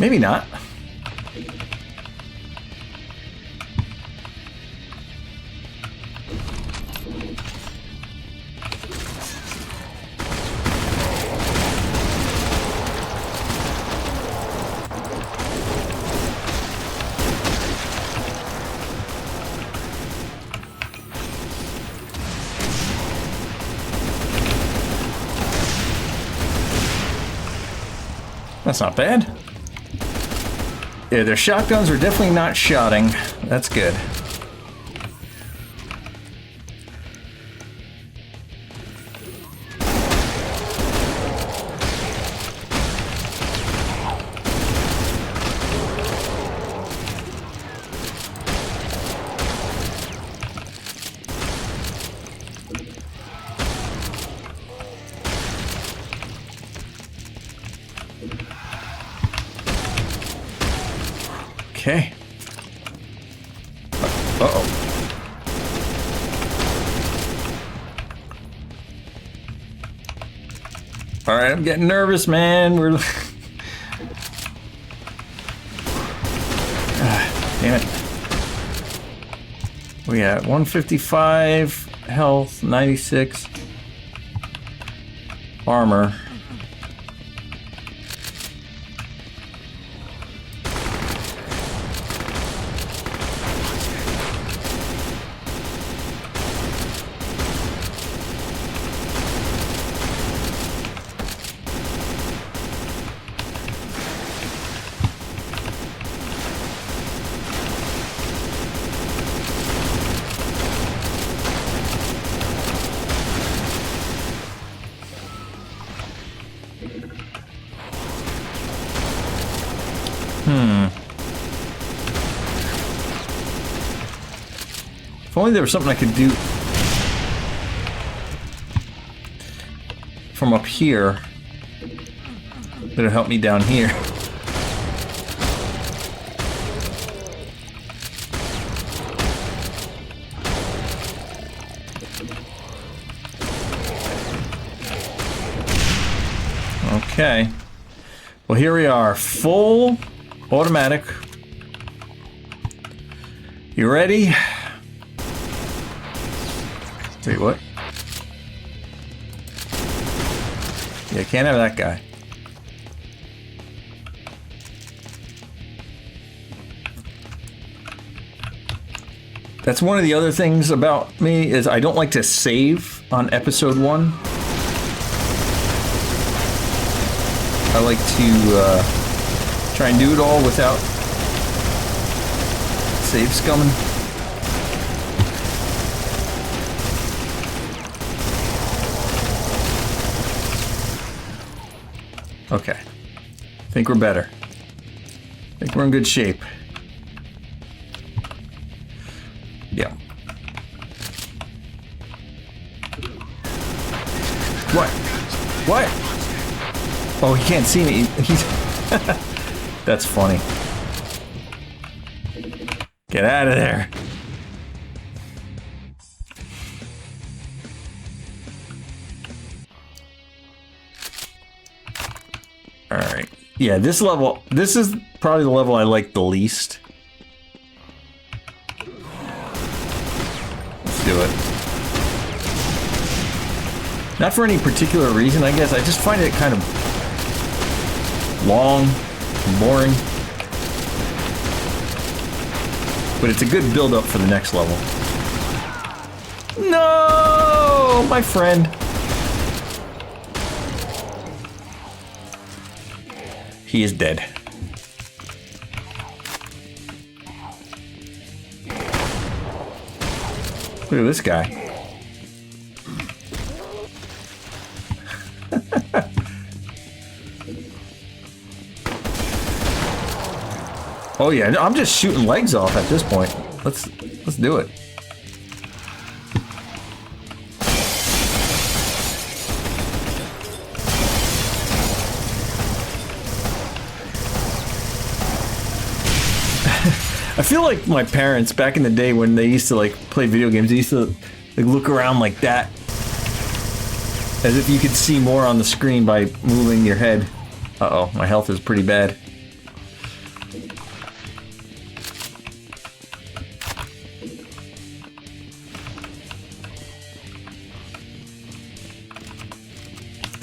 Maybe not. That's not bad. Yeah, their shotguns are definitely not shotting. That's good. Okay. Uh-oh. All right, I'm getting nervous, man. We're... damn it. We got 155 health, 96 armor. If only there was something I could do from up here that'll help me down here. Okay. Well, here we are, full automatic. You ready? Wait, what? Yeah, can't have that guy. That's one of the other things about me is I don't like to save on episode 1. I like to try and do it all without save scumming. Okay. I think we're better. I think we're in good shape. Yeah. What? What? Oh, he can't see me. He's... That's funny. Get out of there. Alright. Yeah, this level, this is probably the level I like the least. Let's do it. Not for any particular reason, I guess. I just find it kind of long and boring. But it's a good build-up for the next level. No, my friend. He is dead. Look at this guy. Oh yeah, I'm just shooting legs off at this point. Let's do it. I feel like my parents back in the day when they used to like play video games, they used to like look around like that, as if you could see more on the screen by moving your head. Uh-oh, my health is pretty bad.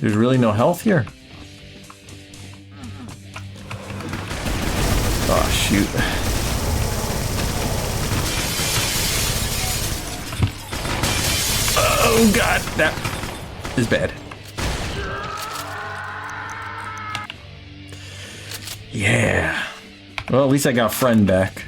There's really no health here. Oh, shoot. Oh, God. That is bad. Yeah. Well, at least I got a friend back.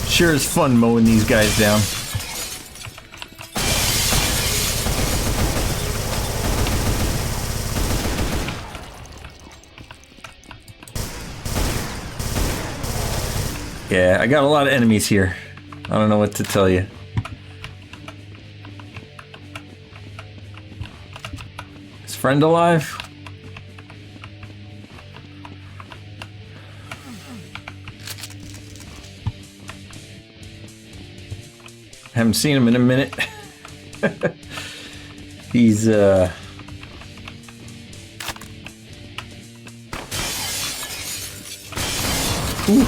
Sure is fun mowing these guys down. Yeah, I got a lot of enemies here. I don't know what to tell you. Is friend alive? Haven't seen him in a minute. He's Whew.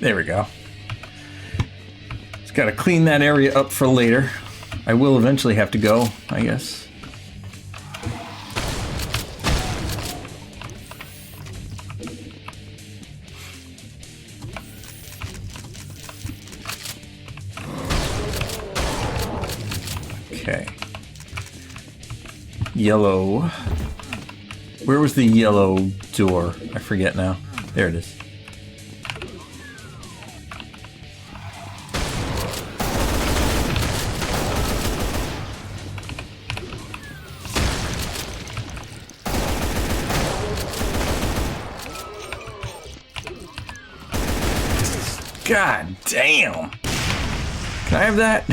There we go. Just gotta clean that area up for later. I will eventually have to go, I guess. Okay. Yellow. Where was the yellow door? I forget now. There it is. God damn. Can I have that?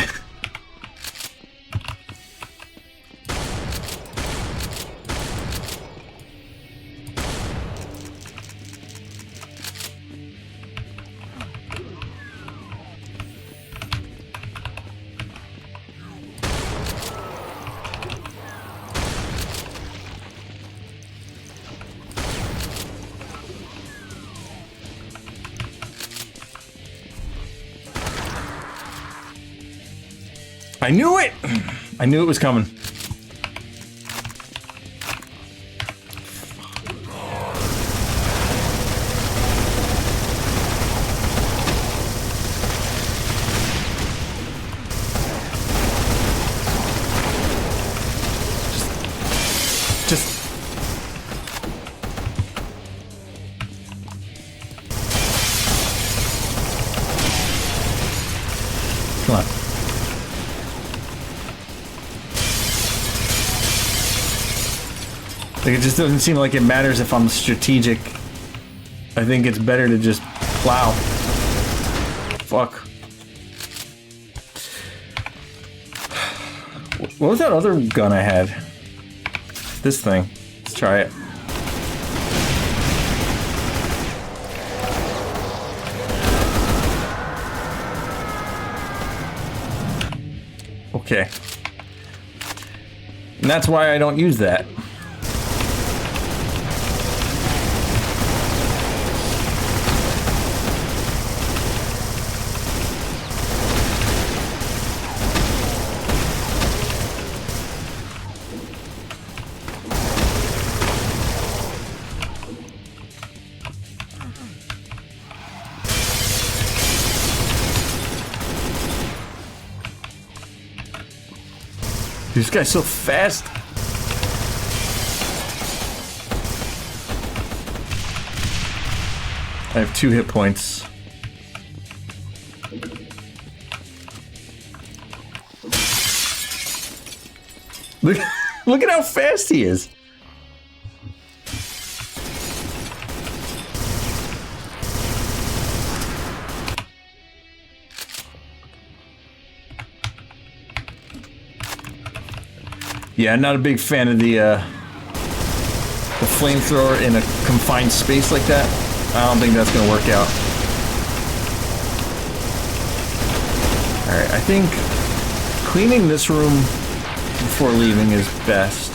I knew it! I knew it was coming. Just... Come on. Like, it just doesn't seem like it matters if I'm strategic. I think it's better to just plow. Fuck. What was that other gun I had? This thing. Let's try it. Okay. And that's why I don't use that. This guy's so fast. I have 2 hit points. Look, look at how fast he is. Yeah, I'm not a big fan of the flamethrower in a confined space like that. I don't think that's gonna work out. Alright, I think cleaning this room before leaving is best.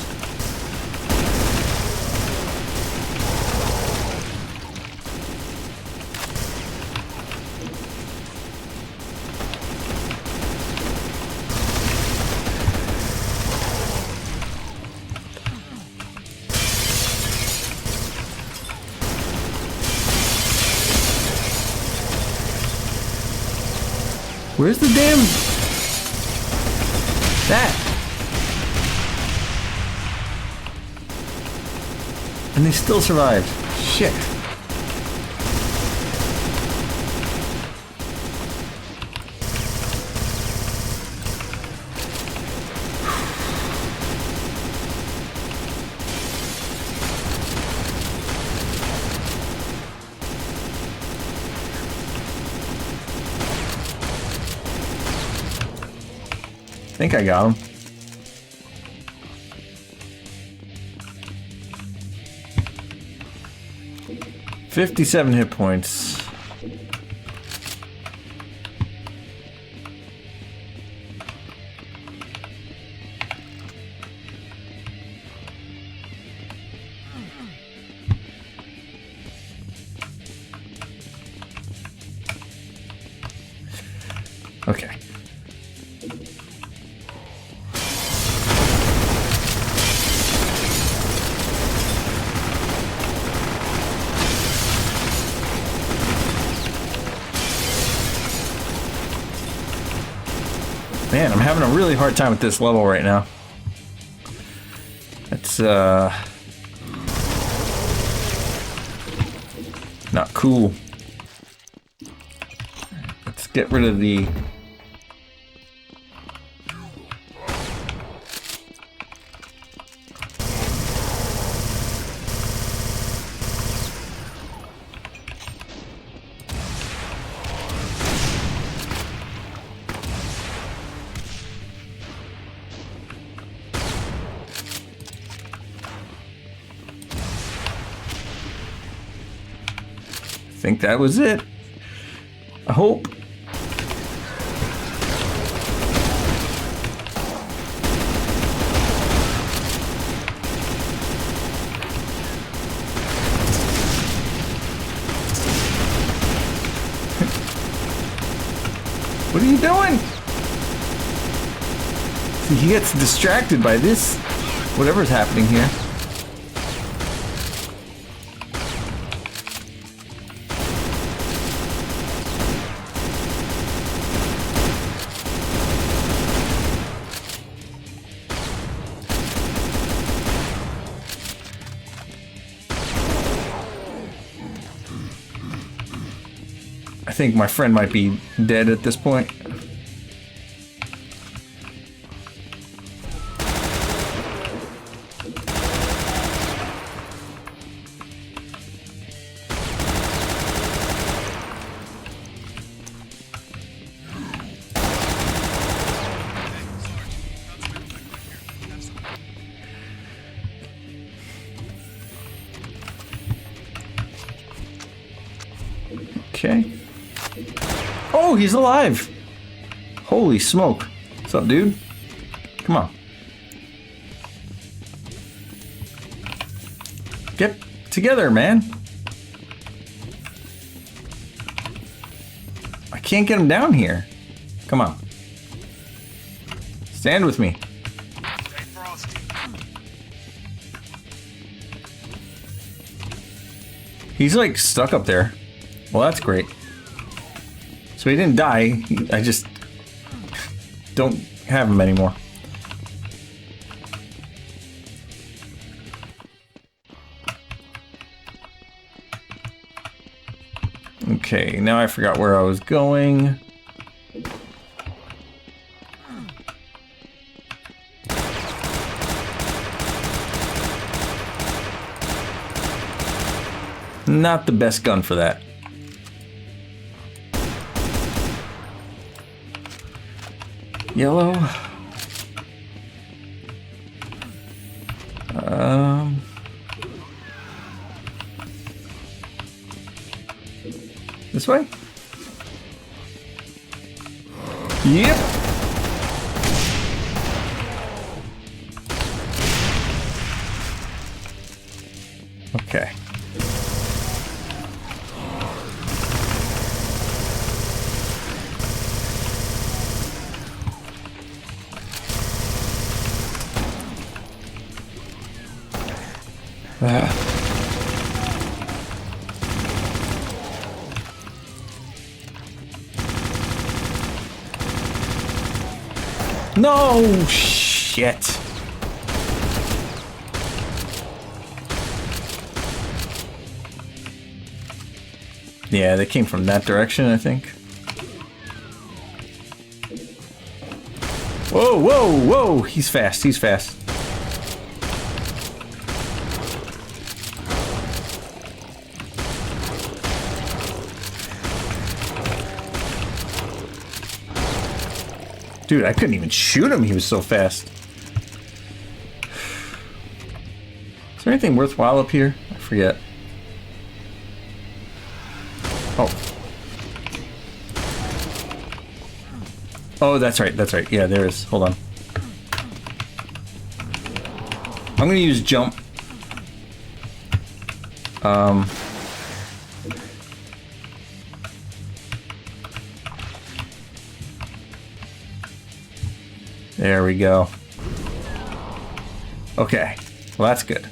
Where's the damn... that? And they still survived. Shit. I think I got him. $57 hit points. Okay. Man, I'm having a really hard time with this level right now. It's, not cool. Let's get rid of the... I think that was it. I hope. What are you doing? See, he gets distracted by this, whatever's happening here. I think my friend might be dead at this point. Okay. Oh, he's alive! Holy smoke. What's up, dude? Come on. Get together, man. I can't get him down here. Come on. Stand with me. He's like stuck up there. Well, that's great. So he didn't die. I just don't have him anymore. Okay, now I forgot where I was going. Not the best gun for that. Yellow. This way? Yep. Okay. No shit. Yeah, they came from that direction, I think. Whoa, whoa, whoa! He's fast, he's fast. Dude, I couldn't even shoot him, he was so fast. Is there anything worthwhile up here? I forget. Oh. Oh, that's right, that's right. Yeah, there is. Hold on. I'm gonna use jump. There we go. Okay, well that's good.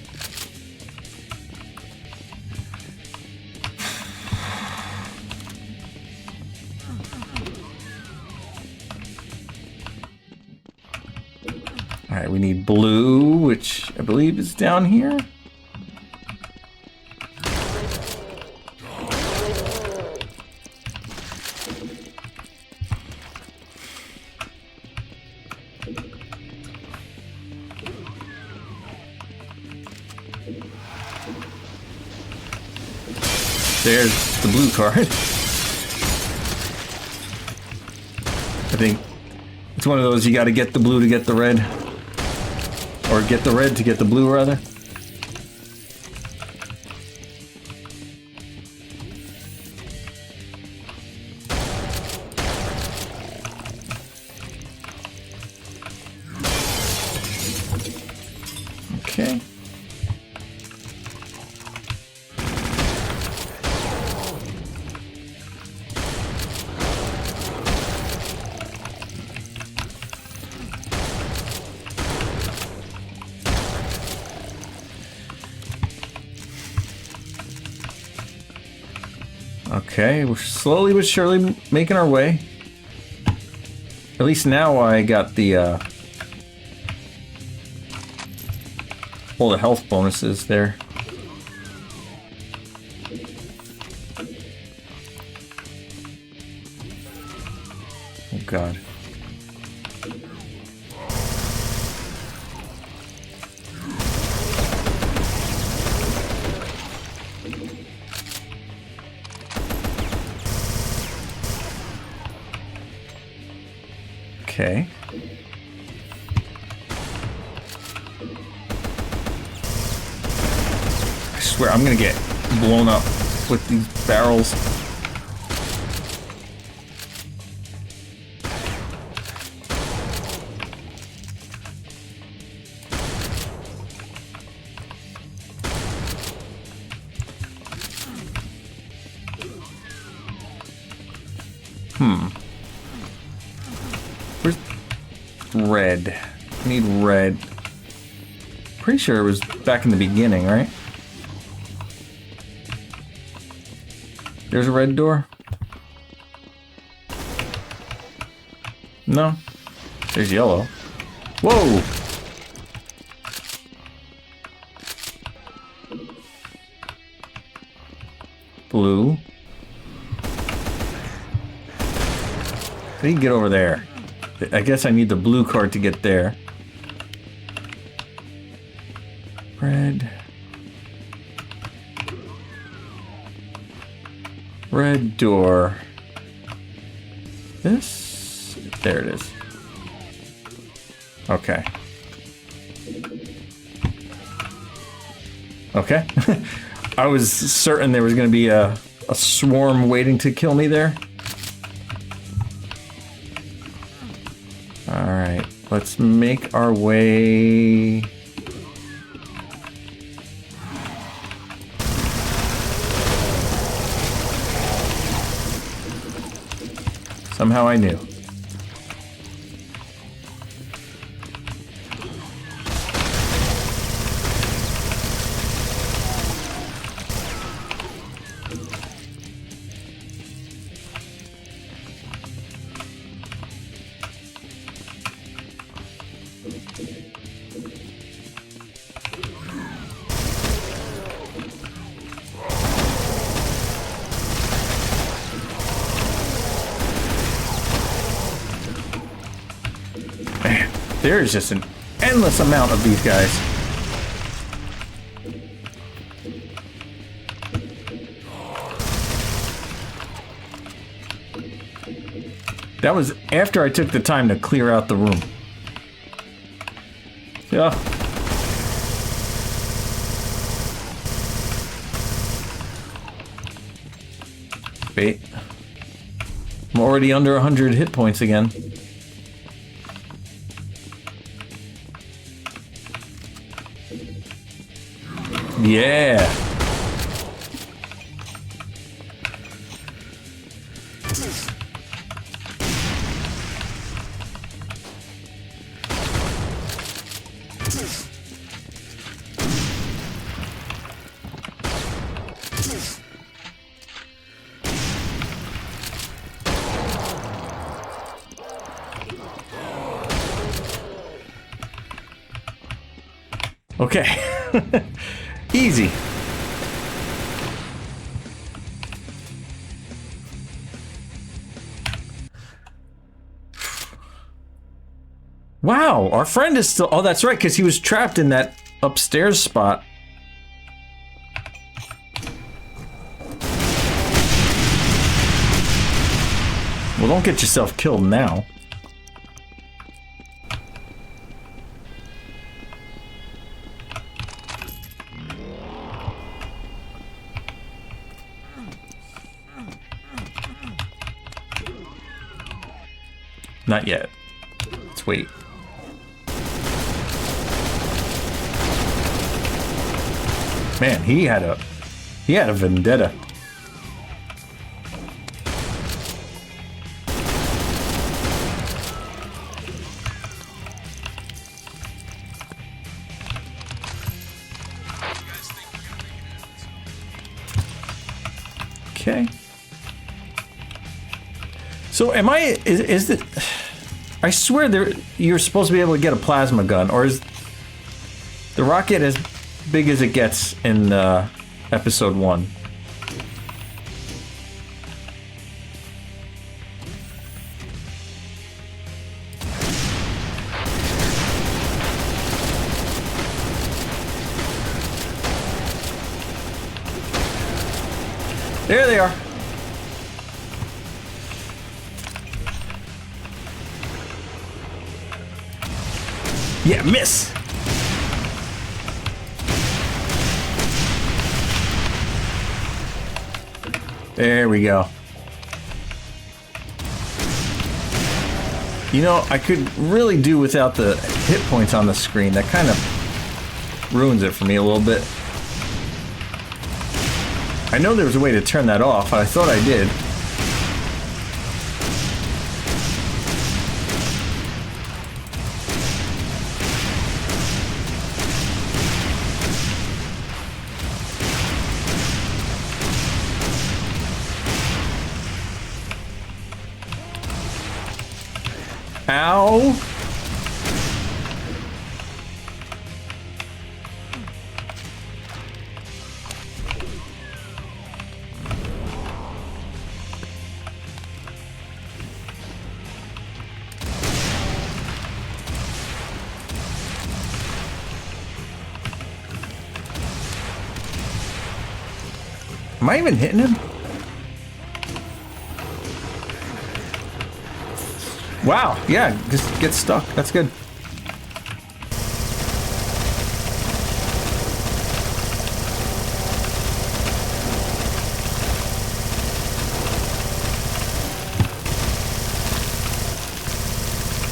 All right, we need blue, which I believe is down here. There's the blue card. I think it's one of those you got to get the blue to get the red. Or get the red to get the blue, rather. Okay. Okay, we're slowly but surely making our way. At least now I got the all the health bonuses there. Oh God. Okay. I swear I'm gonna get blown up with these barrels. Where's red? I need red. Pretty sure it was back in the beginning, right? There's a red door. No. There's yellow. Whoa! Blue. How do you get over there? I guess I need the blue card to get there. Red. Red door. This? There it is. Okay. Okay. I was certain there was going to be a swarm waiting to kill me there. Alright, let's make our way... Somehow I knew. There's just an endless amount of these guys. That was after I took the time to clear out the room. Yeah. Wait. I'm already under 100 hit points again. Yeah. Okay. Easy. Wow, our friend is still... Oh, that's right, because he was trapped in that upstairs spot. Well, don't get yourself killed now. Not yet. Let's wait. Man, he had a vendetta. Okay. So am I, is it, I swear you're supposed to be able to get a plasma gun, or is the rocket as big as it gets in episode 1? There they are. Yeah, miss. There we go. You know, I could really do without the hit points on the screen. That kind of ruins it for me a little bit. I know there was a way to turn that off. I thought I did. Ow! Am I even hitting him? Wow, yeah, just get stuck. That's good.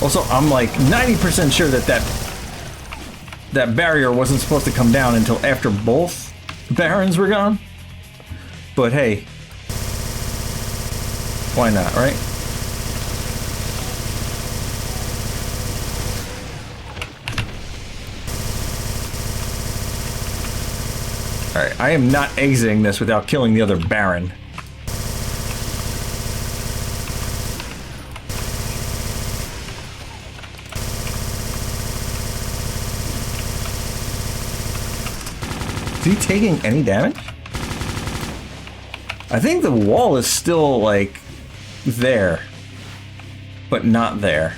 Also, I'm like 90% sure that that barrier wasn't supposed to come down until after both barons were gone. But hey, why not, right? Alright, I am not exiting this without killing the other Baron. Is he taking any damage? I think the wall is still, like, there, but not there.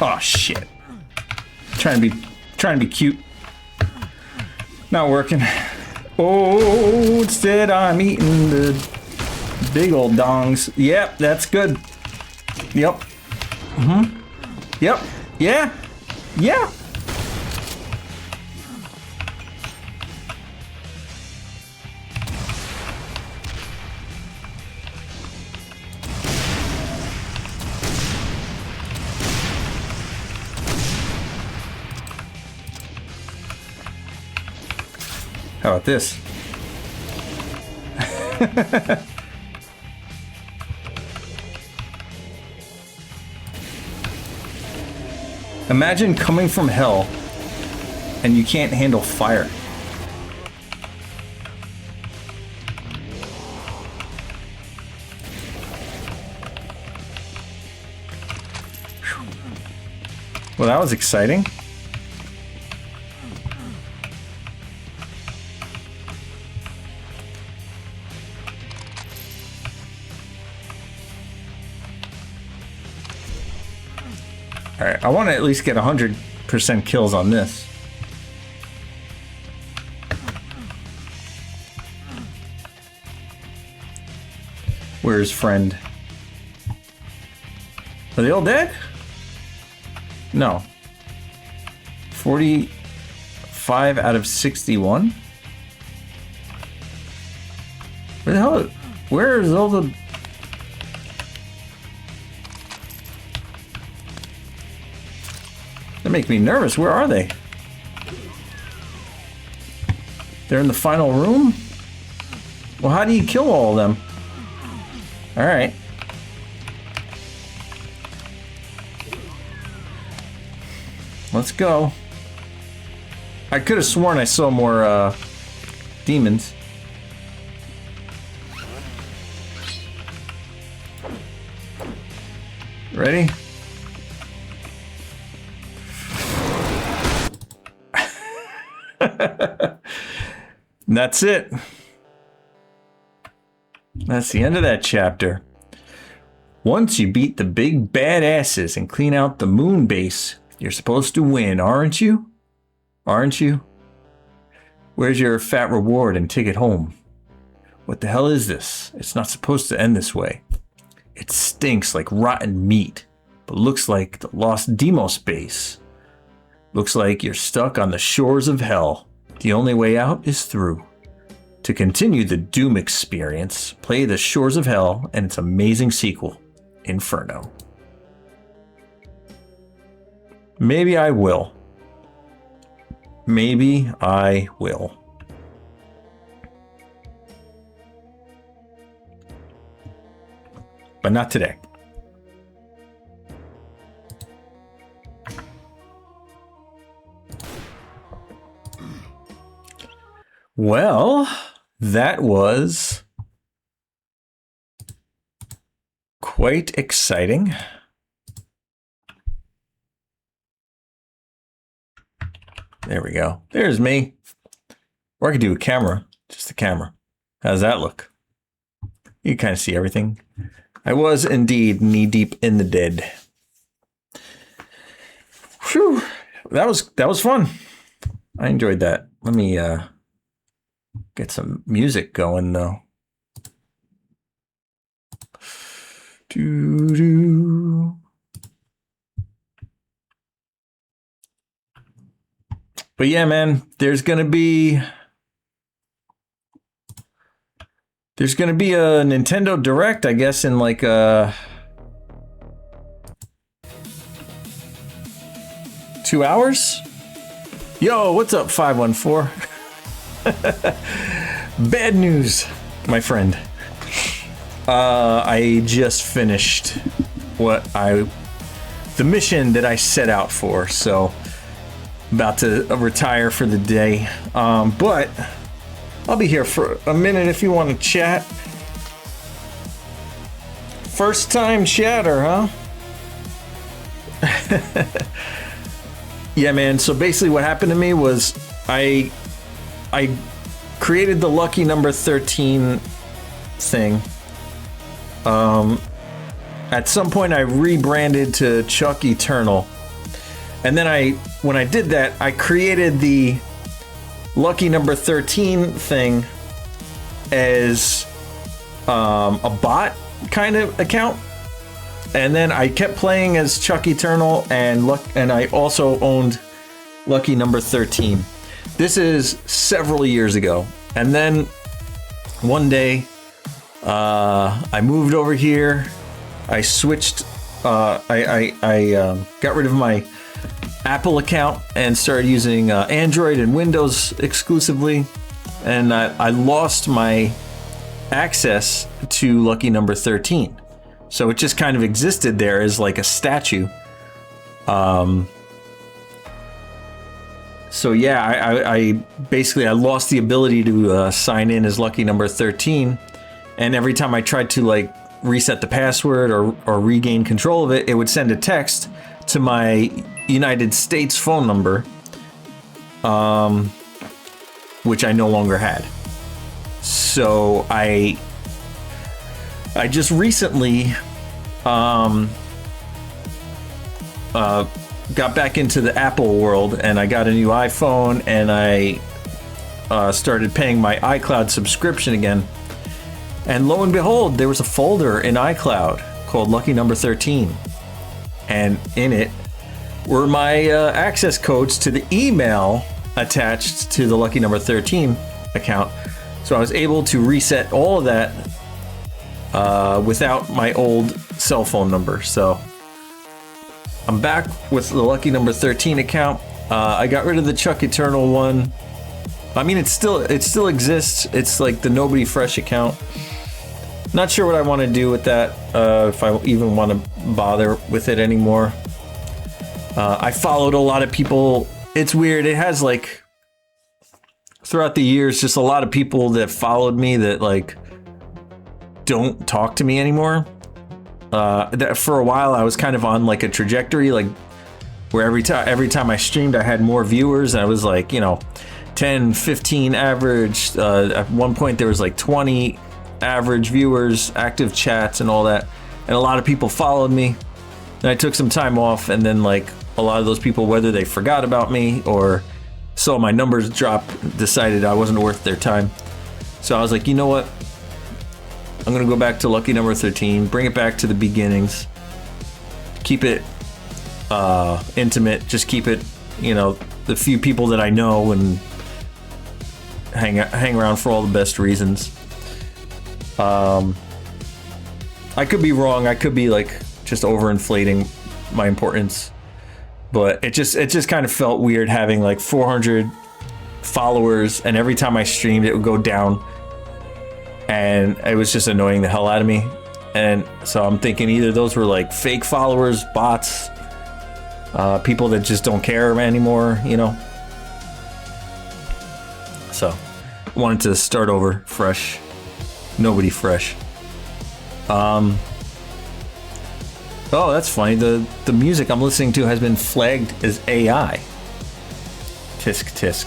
Oh shit. Trying to be cute. Not working. Oh, instead I'm eating the big old dongs. Yep, that's good. Yep. Mm-hmm. Yep. Yeah. Yeah. How about this? Imagine coming from hell and you can't handle fire. Well, that was exciting. Alright, I want to at least get 100% kills on this. Where's friend? Are they all dead? No. 45 out of 61? Where the hell? Where is all the... That make me nervous. Where are they? They're in the final room? Well, how do you kill all of them? Alright. Let's go. I could have sworn I saw more demons. Ready? That's it. That's the end of that chapter. Once you beat the big badasses and clean out the moon base, you're supposed to win, aren't you? Aren't you? Where's your fat reward and ticket home? What the hell is this? It's not supposed to end this way. It stinks like rotten meat, but looks like the lost Demos base. Looks like you're stuck on the shores of hell. The only way out is through. To continue the Doom experience, play The Shores of Hell and its amazing sequel, Inferno. Maybe I will. Maybe I will. But not today. Well, that was quite exciting. There we go. There's me. Or I could do a camera, just a camera. How's that look? You can kind of see everything. I was indeed knee deep in the dead. Whew. That was fun. I enjoyed that. Let me get some music going though. Doo-doo. But yeah, man, there's gonna be a Nintendo Direct, I guess, in like 2 hours. Yo, what's up, 514? Bad news, my friend. I just finished the mission that I set out for, so about to retire for the day. But I'll be here for a minute if you want to chat. First time chatter, huh? Yeah, man. So basically what happened to me was I created the lucky number 13 thing. At some point I rebranded to Chuck Eternal. And then when I did that, I created the lucky number 13 thing as a bot kind of account. And then I kept playing as Chuck Eternal, and I also owned lucky number 13. This is several years ago. And then one day I moved over here. I switched. I got rid of my Apple account and started using Android and Windows exclusively, and I lost my access to lucky number 13, so it just kind of existed there as like a statue. So yeah, I basically lost the ability to sign in as lucky number 13, and every time I tried to like reset the password or regain control of it, it would send a text to my United States phone number, which I no longer had. So I just recently got back into the Apple world, and I got a new iPhone, and I started paying my iCloud subscription again. And lo and behold, there was a folder in iCloud called Lucky Number 13. And in it were my access codes to the email attached to the Lucky Number 13 account. So I was able to reset all of that without my old cell phone number. So I'm back with the Lucky Number 13 account. I got rid of the Chuck Eternal one. I mean, it still exists. It's like the Nobody Fresh account. Not sure what I want to do with that, if I even want to bother with it anymore. I followed a lot of people. It's weird. It has like, throughout the years, just a lot of people that followed me that like don't talk to me anymore. That for a while I was kind of on like a trajectory, like where every time I streamed, I had more viewers. And I was like, 10, 15 average. At one point there was like 20 average viewers, active chats and all that. And a lot of people followed me. And I took some time off, and then like a lot of those people, whether they forgot about me or saw my numbers drop, decided I wasn't worth their time. So I was like, you know what? I'm gonna go back to lucky number 13, bring it back to the beginnings, keep it intimate, just keep it, the few people that I know, and hang around for all the best reasons. I could be wrong. I could be like just overinflating my importance. But it just kind of felt weird having like 400 followers, and every time I streamed it would go down, and it was just annoying the hell out of me. And so I'm thinking either those were like fake followers, bots, people that just don't care anymore, you know. So wanted to start over fresh. Nobody fresh. Oh, that's funny. The music I'm listening to has been flagged as AI. Tisk tisk.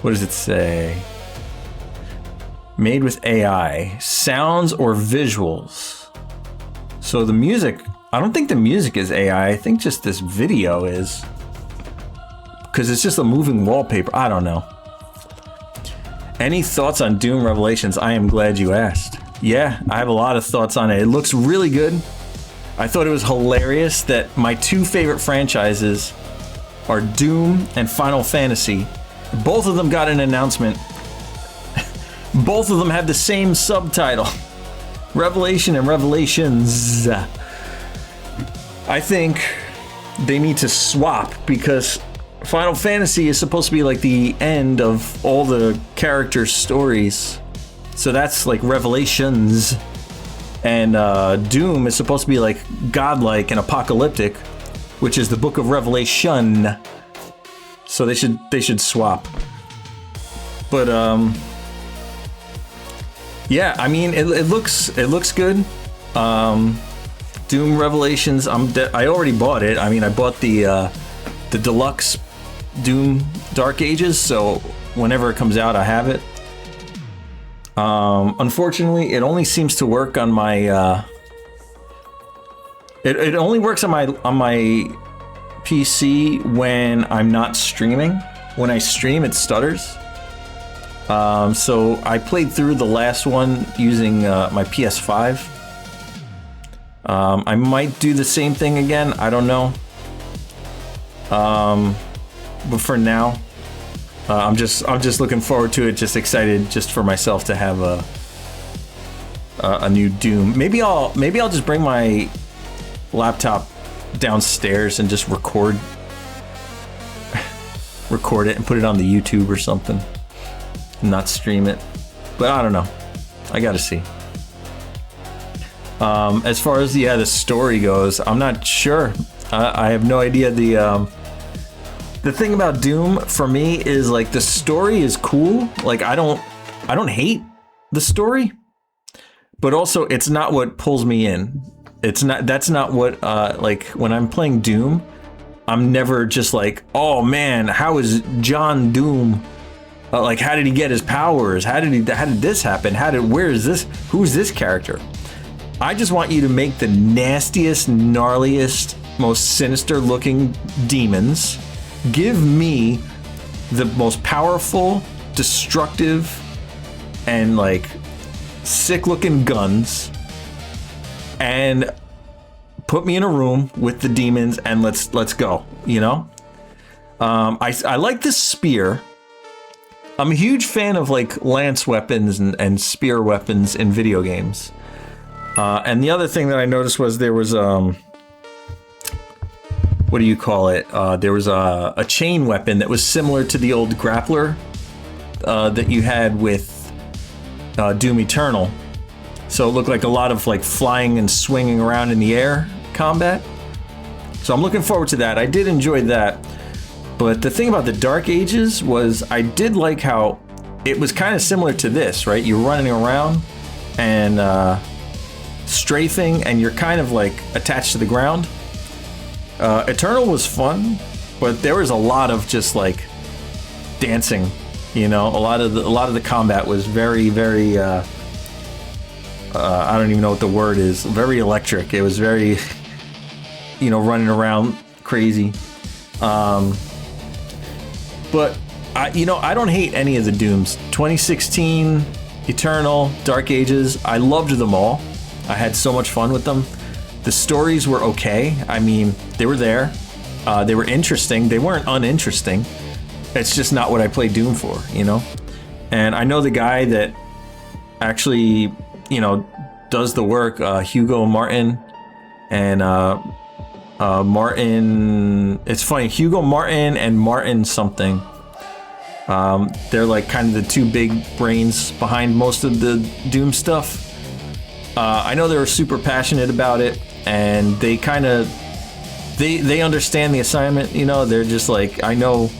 What does it say? Made with AI. Sounds or visuals? So the music, I don't think the music is AI. I think just this video is. Because it's just a moving wallpaper. I don't know. Any thoughts on Doom Revelations? I am glad you asked. Yeah, I have a lot of thoughts on it. It looks really good. I thought it was hilarious that my two favorite franchises are Doom and Final Fantasy. Both of them got an announcement. Both of them have the same subtitle. Revelation and Revelations. I think they need to swap, because Final Fantasy is supposed to be like the end of all the characters' stories. So that's like Revelations. And Doom is supposed to be like godlike and apocalyptic, which is the Book of Revelation. So they should swap. But yeah, I mean it looks good. Doom Revelations, I already bought it. I mean, I bought the deluxe Doom Dark Ages, so whenever it comes out I have it. Unfortunately, it only seems to work on my it only works on my PC when I'm not streaming. When I stream, it stutters. So I played through the last one using my PS5. I might do the same thing again. I don't know. But for now, I'm just looking forward to it. Just excited, just for myself to have a new Doom. Maybe I'll just bring my laptop downstairs and just record it and put it on the YouTube or something. Not stream it, but I don't know. I gotta see. As far as the story goes, I'm not sure. I have no idea. The thing about Doom for me is like the story is cool. Like I don't hate the story, but also it's not what pulls me in. That's not what like when I'm playing Doom, I'm never just like, oh man, how is John Doom? Like how did he get his powers? How did this happen? Where is this? Who's this character? I just want you to make the nastiest, gnarliest, most sinister looking demons. Give me the most powerful, destructive, and like sick looking guns, and put me in a room with the demons and let's go, you know? I like this spear. I'm a huge fan of like lance weapons and spear weapons in video games. And the other thing that I noticed was there was what do you call it? There was a chain weapon that was similar to the old grappler that you had with Doom Eternal. So it looked like a lot of like flying and swinging around in the air combat. So I'm looking forward to that. I did enjoy that. But the thing about the Dark Ages was I did like how it was kind of similar to this, right? You're running around and strafing, and you're kind of like attached to the ground. Eternal was fun, but there was a lot of just like dancing, you know. A lot of the combat was very I don't even know what the word is. Very electric. It was very, you know, running around crazy. But I don't hate any of the Dooms. 2016, Eternal, Dark Ages. I loved them all. I had so much fun with them. The stories were okay. I mean, they were there. They were interesting. They weren't uninteresting. It's just not what I play Doom for, you know? And I know the guy that actually, you know, does the work. Hugo Martin and Martin. It's funny. Hugo Martin and Martin something. They're like kind of the two big brains behind most of the Doom stuff. I know they were super passionate about it, and they kind of they understand the assignment. You know, they're just like, I know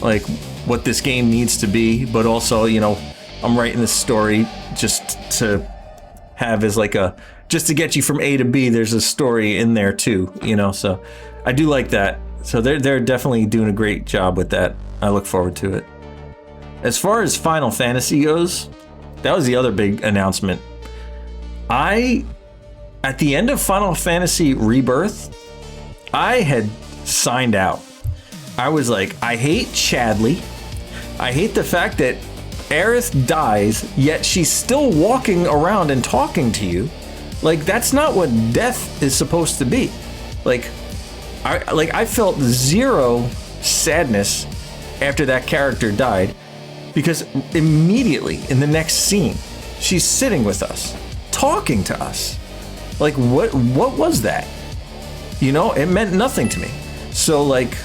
like what this game needs to be, but also, you know, I'm writing this story just to have as like a, just to get you from A to B. There's a story in there too, you know, so I do like that. So they're definitely doing a great job with that. I look forward to it. As far as Final Fantasy goes, that was the other big announcement. At the end of Final Fantasy Rebirth, I had signed out. I was like, I hate Chadley. I hate the fact that Aerith dies, yet she's still walking around and talking to you. Like, that's not what death is supposed to be. Like, I felt zero sadness after that character died, because immediately in the next scene, she's sitting with us, talking to us. Like, what was that? You know, it meant nothing to me. So, like,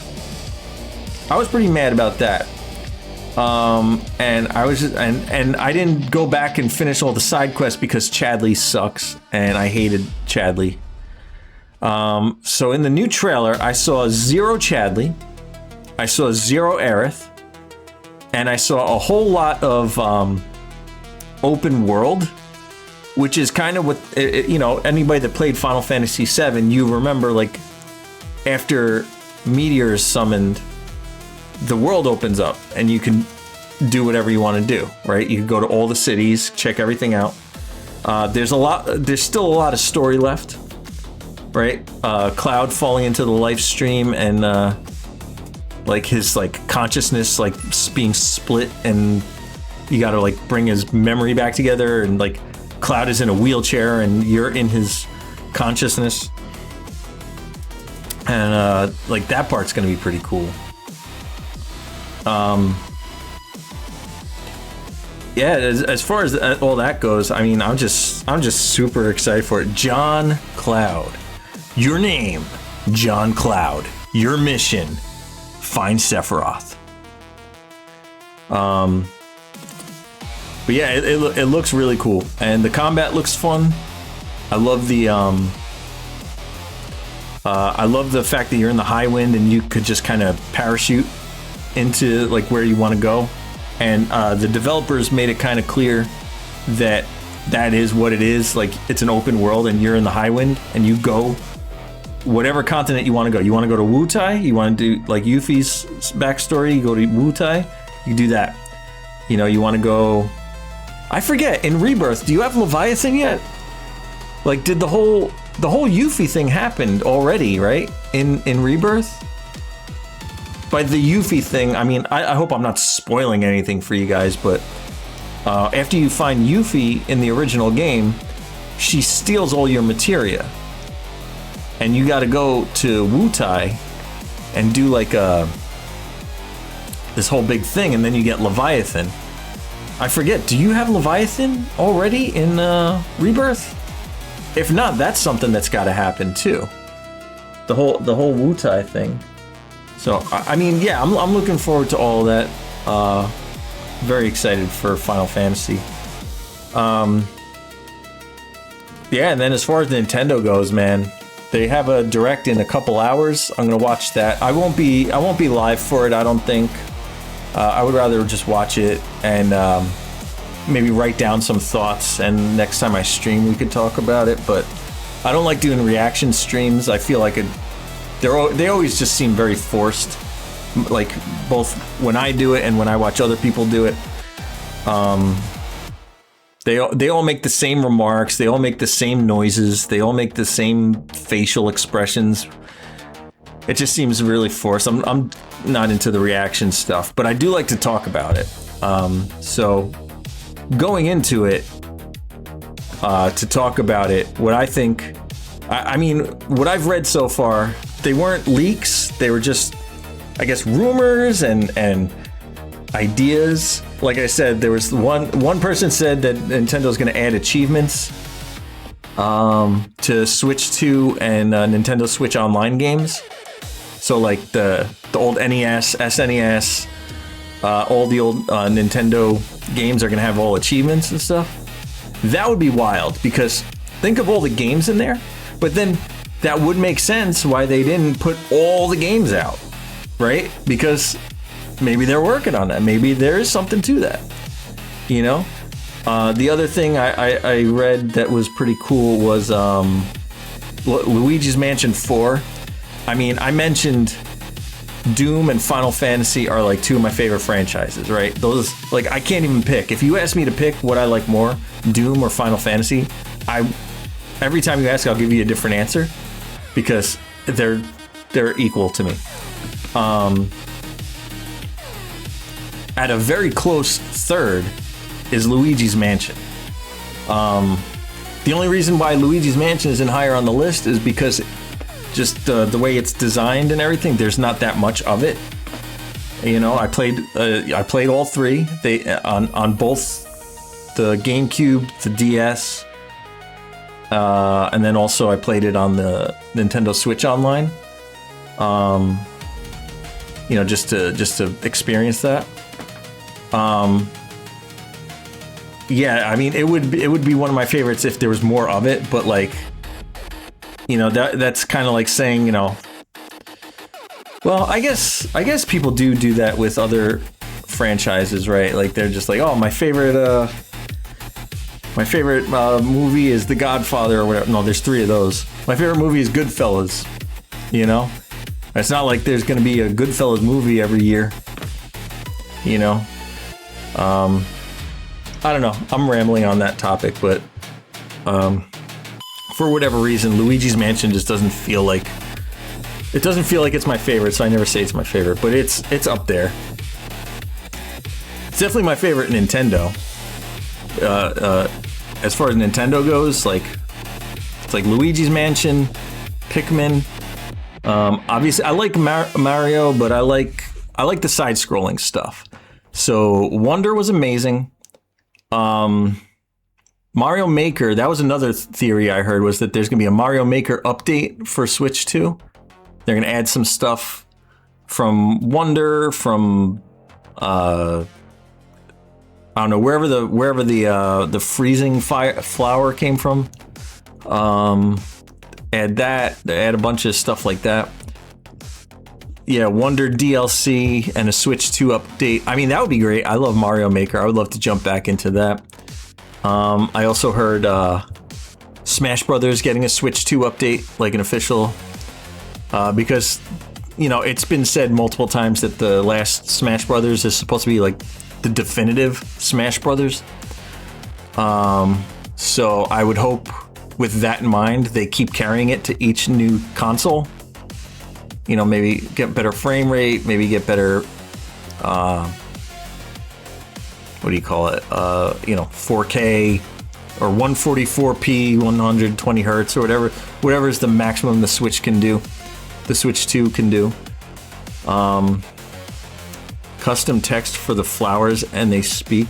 I was pretty mad about that. And I was just, and I didn't go back and finish all the side quests because Chadley sucks, and I hated Chadley. So in the new trailer, I saw 0 Chadley, I saw 0 Aerith, and I saw a whole lot of open world, which is kind of what, you know, anybody that played Final Fantasy VII, you remember, like, after Meteor is summoned, the world opens up and you can do whatever you want to do, right? You can go to all the cities, check everything out. There's still a lot of story left, right? Cloud falling into the life stream and like his like consciousness like being split, and you got to like bring his memory back together, and like Cloud is in a wheelchair and you're in his consciousness, and like that part's gonna be pretty cool. Yeah, as far as all that goes, I mean, I'm just super excited for it. John Cloud, your name, John Cloud. Your mission, find Sephiroth. But yeah, it looks really cool, and the combat looks fun. I love the fact that you're in the high wind and you could just kind of parachute into like where you want to go, and the developers made it kind of clear that is what it is. Like, it's an open world and you're in the high wind and you go whatever continent you want to go. You want to go to Wutai, you want to do like Yuffie's backstory, you go to Wutai, you do that. You know, you want to go, I forget, in Rebirth, do you have Leviathan yet? Like, did the whole Yuffie thing happened already, right? In Rebirth? By the Yuffie thing, I mean, I hope I'm not spoiling anything for you guys, but after you find Yuffie in the original game, she steals all your materia. And you gotta go to Wutai and do like this whole big thing, and then you get Leviathan. I forget, do you have Leviathan already in Rebirth? If not, that's something that's gotta happen too. The whole Wutai thing. So, I mean, yeah, I'm looking forward to all of that. Very excited for Final Fantasy. Yeah, and then as far as Nintendo goes, man, they have a direct in a couple hours. I'm gonna watch that. I won't be live for it, I don't think. I would rather just watch it and maybe write down some thoughts, and next time I stream we could talk about it. But I don't like doing reaction streams. I feel like they always just seem very forced, like both when I do it and when I watch other people do it. They all make the same remarks, they all make the same noises, they all make the same facial expressions. It just seems really forced. I'm not into the reaction stuff, but I do like to talk about it. So going into it, to talk about it, what I think, I mean, what I've read so far, they weren't leaks, they were just, I guess, rumors and ideas. Like I said, there was one person said that Nintendo's going to add achievements to Switch 2 and Nintendo Switch Online games. So like the old NES, SNES, all the old Nintendo games are gonna have all achievements and stuff. That would be wild, because think of all the games in there, but then that would make sense why they didn't put all the games out, right? Because maybe they're working on that. Maybe there is something to that, you know? The other thing I read that was pretty cool was Luigi's Mansion 4. I mean, I mentioned Doom and Final Fantasy are like two of my favorite franchises, right? Those, like, I can't even pick. If you ask me to pick what I like more, Doom or Final Fantasy, every time you ask, I'll give you a different answer, because they're equal to me. At a very close third is Luigi's Mansion. The only reason why Luigi's Mansion isn't higher on the list is because just the way it's designed and everything, there's not that much of it. You know, I played all three. They on both the GameCube, the DS, and then also I played it on the Nintendo Switch Online. You know, just to experience that. Yeah, I mean, it would be one of my favorites if there was more of it, but like, you know, that's kind of like saying, you know, well, I guess people do that with other franchises, right? Like they're just like, oh, my favorite movie is The Godfather or whatever. No, there's three of those. My favorite movie is Goodfellas. You know, it's not like there's gonna be a Goodfellas movie every year. You know, I don't know. I'm rambling on that topic, but for whatever reason, Luigi's Mansion just doesn't feel like it's my favorite, so I never say it's my favorite, but it's up there. It's definitely my favorite Nintendo. As far as Nintendo goes, like it's like Luigi's Mansion, Pikmin. Obviously, I like Mario, but I like the side-scrolling stuff. So Wonder was amazing. Mario Maker, that was another theory I heard, was that there's going to be a Mario Maker update for Switch 2. They're going to add some stuff from Wonder, from I don't know, wherever the freezing flower came from. Add a bunch of stuff like that. Yeah, Wonder DLC and a Switch 2 update. I mean, that would be great. I love Mario Maker. I would love to jump back into that. I also heard Smash Brothers getting a Switch 2 update, like an official, because, you know, it's been said multiple times that the last Smash Brothers is supposed to be like the definitive Smash Brothers. So I would hope, with that in mind, they keep carrying it to each new console. You know, maybe get better frame rate, maybe get better, what do you call it? You know, 4K or 144p, 120 hertz or whatever is the maximum the Switch can do. The Switch 2 can do. Custom text for the flowers, and they speak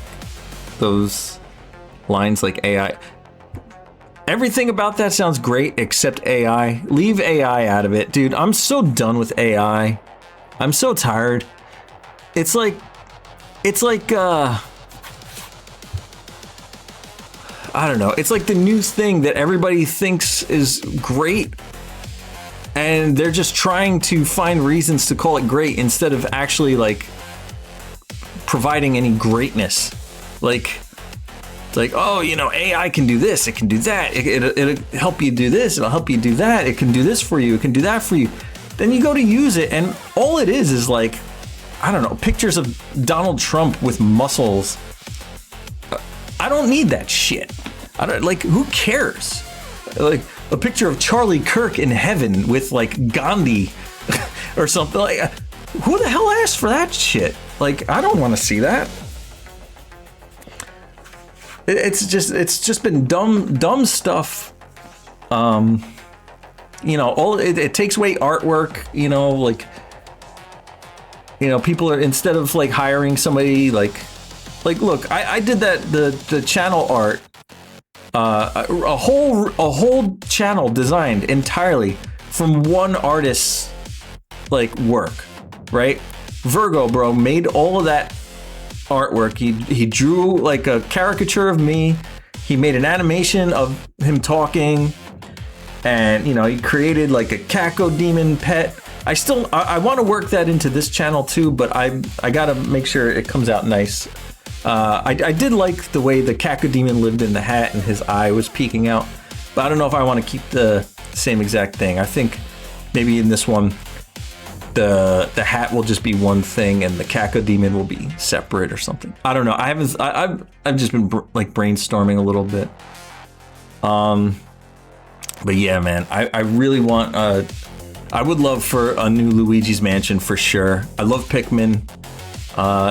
those lines like AI. Everything about that sounds great except AI. Leave AI out of it, dude. I'm so done with AI. I'm so tired. It's like I don't know. It's like the new thing that everybody thinks is great, and they're just trying to find reasons to call it great instead of actually like providing any greatness. Like, oh, you know, AI can do this, it can do that, it'll help you do this, it'll help you do that, it can do this for you, it can do that for you. Then you go to use it, and all it is like, I don't know, pictures of Donald Trump with muscles. I don't need that shit. I don't, like, who cares? Like, a picture of Charlie Kirk in heaven with, like, Gandhi or something. Like, who the hell asked for that shit? Like, I don't want to see that. It's just been dumb stuff. You know, it takes away artwork, you know, like, you know, people are, instead of like hiring somebody like look, I did that, the channel art a whole channel designed entirely from one artist's like work, right? Virgo, bro, made all of that artwork. He drew like a caricature of me. He made an animation of him talking, and you know, he created like a Cacodemon pet. I want to work that into this channel too, but I gotta make sure it comes out nice. I did like the way the Cacodemon lived in the hat and his eye was peeking out, but I don't know if I want to keep the same exact thing. I think maybe in this one, the hat will just be one thing and the Cacodemon will be separate or something. I don't know. I've just been like brainstorming a little bit. But yeah, man, I really want I would love for a new Luigi's Mansion for sure. I love Pikmin.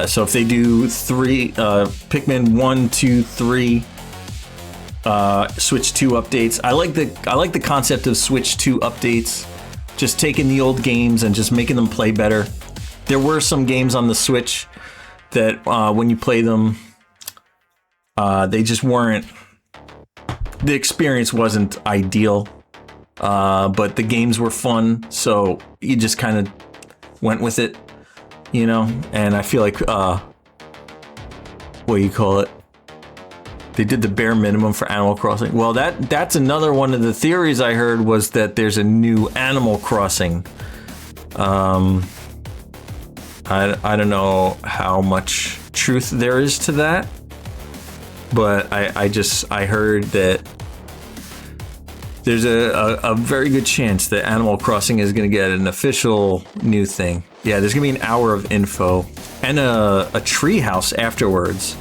So if they do Pikmin 1, 2, 3, Switch 2 updates. I like the concept of Switch 2 updates. Just taking the old games and just making them play better. There were some games on the Switch that when you play them, they just weren't. The experience wasn't ideal, but the games were fun, so you just kind of went with it, you know. And I feel like what do you call it? They did the bare minimum for Animal Crossing. Well, that's another one of the theories I heard was that there's a new Animal Crossing. I don't know how much truth there is to that, but I heard that there's a very good chance that Animal Crossing is going to get an official new thing. Yeah, there's going to be an hour of info and a treehouse afterwards.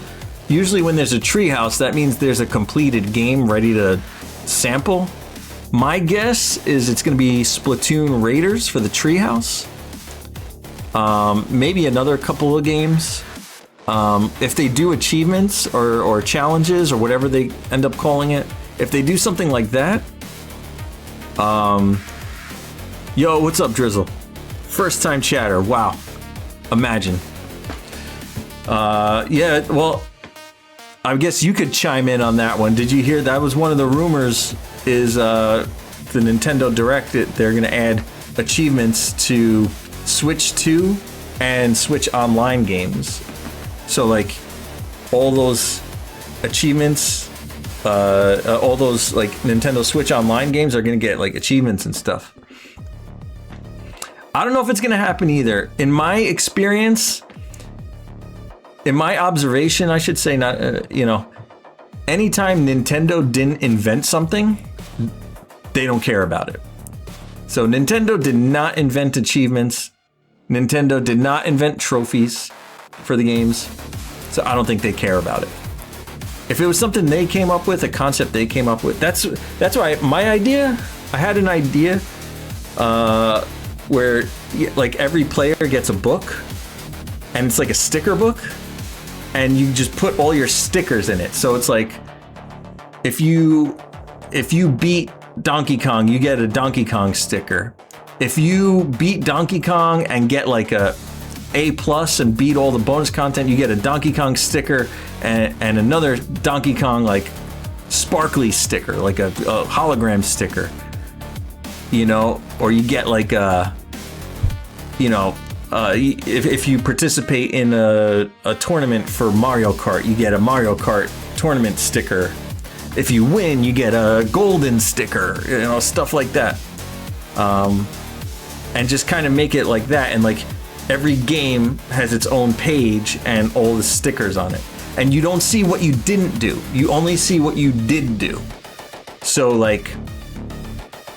Usually when there's a treehouse, that means there's a completed game ready to sample. My guess is it's going to be Splatoon Raiders for the treehouse. Maybe another couple of games. If they do achievements or challenges or whatever they end up calling it, if they do something like that. Yo, what's up, Drizzle? First time chatter. Wow. Imagine. Yeah, well, I guess you could chime in on that one. Did you hear that was one of the rumors is the Nintendo Direct, they're going to add achievements to Switch 2 and Switch Online games. So like all those achievements, all those like Nintendo Switch Online games are going to get like achievements and stuff. I don't know if it's going to happen either. In my experience, in my observation, I should say, not anytime Nintendo didn't invent something, they don't care about it. So Nintendo did not invent achievements. Nintendo did not invent trophies for the games. So I don't think they care about it. If it was something they came up with, a concept they came up with, that's why my idea, I had an idea where like every player gets a book and it's like a sticker book. And you just put all your stickers in it. So it's like, if you beat Donkey Kong, you get a Donkey Kong sticker. If you beat Donkey Kong and get like a A+ and beat all the bonus content, you get a Donkey Kong sticker and another Donkey Kong like sparkly sticker, like a hologram sticker. You know, or you get like a, you know, if you participate in a tournament for Mario Kart, you get a Mario Kart tournament sticker. If you win, you get a golden sticker, you know, stuff like that. And just kind of make it like that. And like every game has its own page and all the stickers on it. And you don't see what you didn't do. You only see what you did do. So like,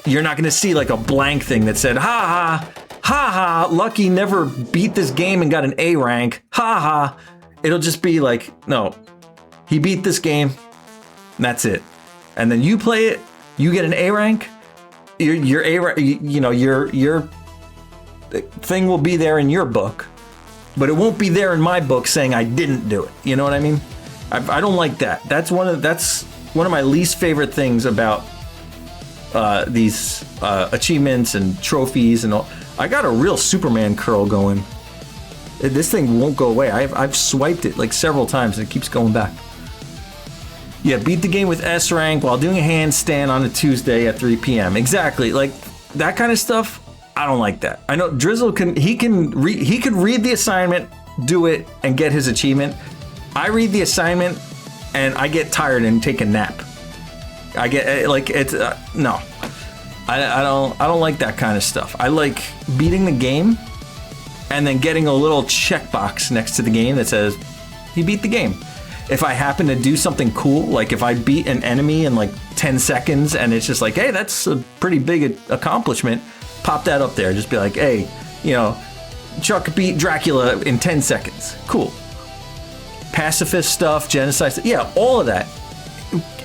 you're not going to see like a blank thing that said, ha ha. Ha ha, Lucky never beat this game and got an A rank. Ha ha. It'll just be like, no, he beat this game, and that's it. And then you play it, you get an A rank. Your A rank, you know, your thing will be there in your book, but it won't be there in my book saying I didn't do it. You know what I mean? I don't like that. That's one of my least favorite things about these achievements and trophies and all. I got a real Superman curl going. This thing won't go away. I've swiped it like several times and it keeps going back. Yeah, beat the game with S rank while doing a handstand on a Tuesday at 3 p.m. Exactly, like that kind of stuff. I don't like that. I know Drizzle can read the assignment, do it, and get his achievement. I read the assignment and I get tired and take a nap. I get like it's no. I don't like that kind of stuff. I like beating the game and then getting a little checkbox next to the game that says he beat the game. If I happen to do something cool, like if I beat an enemy in like 10 seconds and it's just like, hey, that's a pretty big accomplishment, pop that up there. Just be like, hey, you know, Chuck beat Dracula in 10 seconds. Cool. Pacifist stuff, genocide stuff. Yeah, all of that.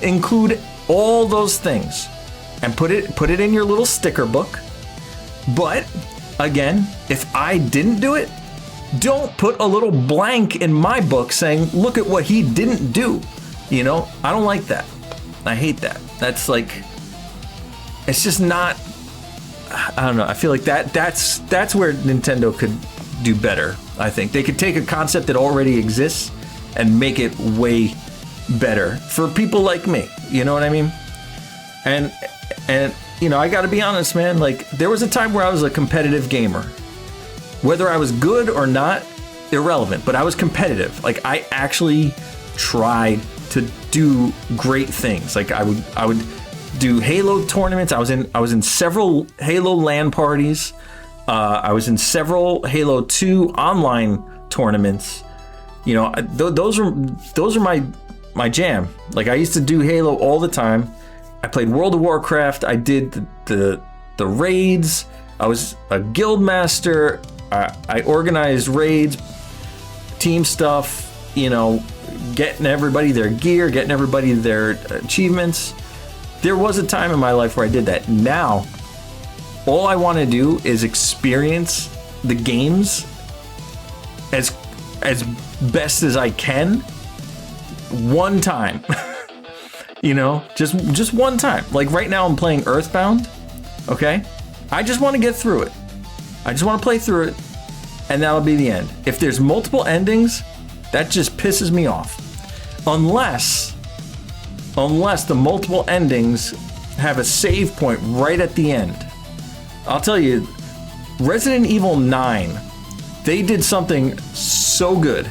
Include all those things and put it in your little sticker book. But again, if I didn't do it, don't put a little blank in my book saying, look at what he didn't do. You know, I don't like that. I hate that. That's like, it's just not, I don't know. I feel like that's where Nintendo could do better. I think they could take a concept that already exists and make it way better for people like me. You know what I mean? And you know, I got to be honest, man. Like, there was a time where I was a competitive gamer. Whether I was good or not, irrelevant, but I was competitive. Like, I actually tried to do great things. Like, I would do Halo tournaments. I was in several Halo LAN parties. I was in several Halo 2 online tournaments. You know, those are my jam. Like, I used to do Halo all the time. I played World of Warcraft. I did the raids. I was a guild master. I organized raids, team stuff, you know, getting everybody their gear, getting everybody their achievements. There was a time in my life where I did that. Now, all I want to do is experience the games as best as I can one time. You know, just one time. Like right now I'm playing Earthbound, okay? I just want to get through it. I just want to play through it, and that'll be the end. If there's multiple endings, that just pisses me off. Unless the multiple endings have a save point right at the end. I'll tell you, Resident Evil 9, they did something so good.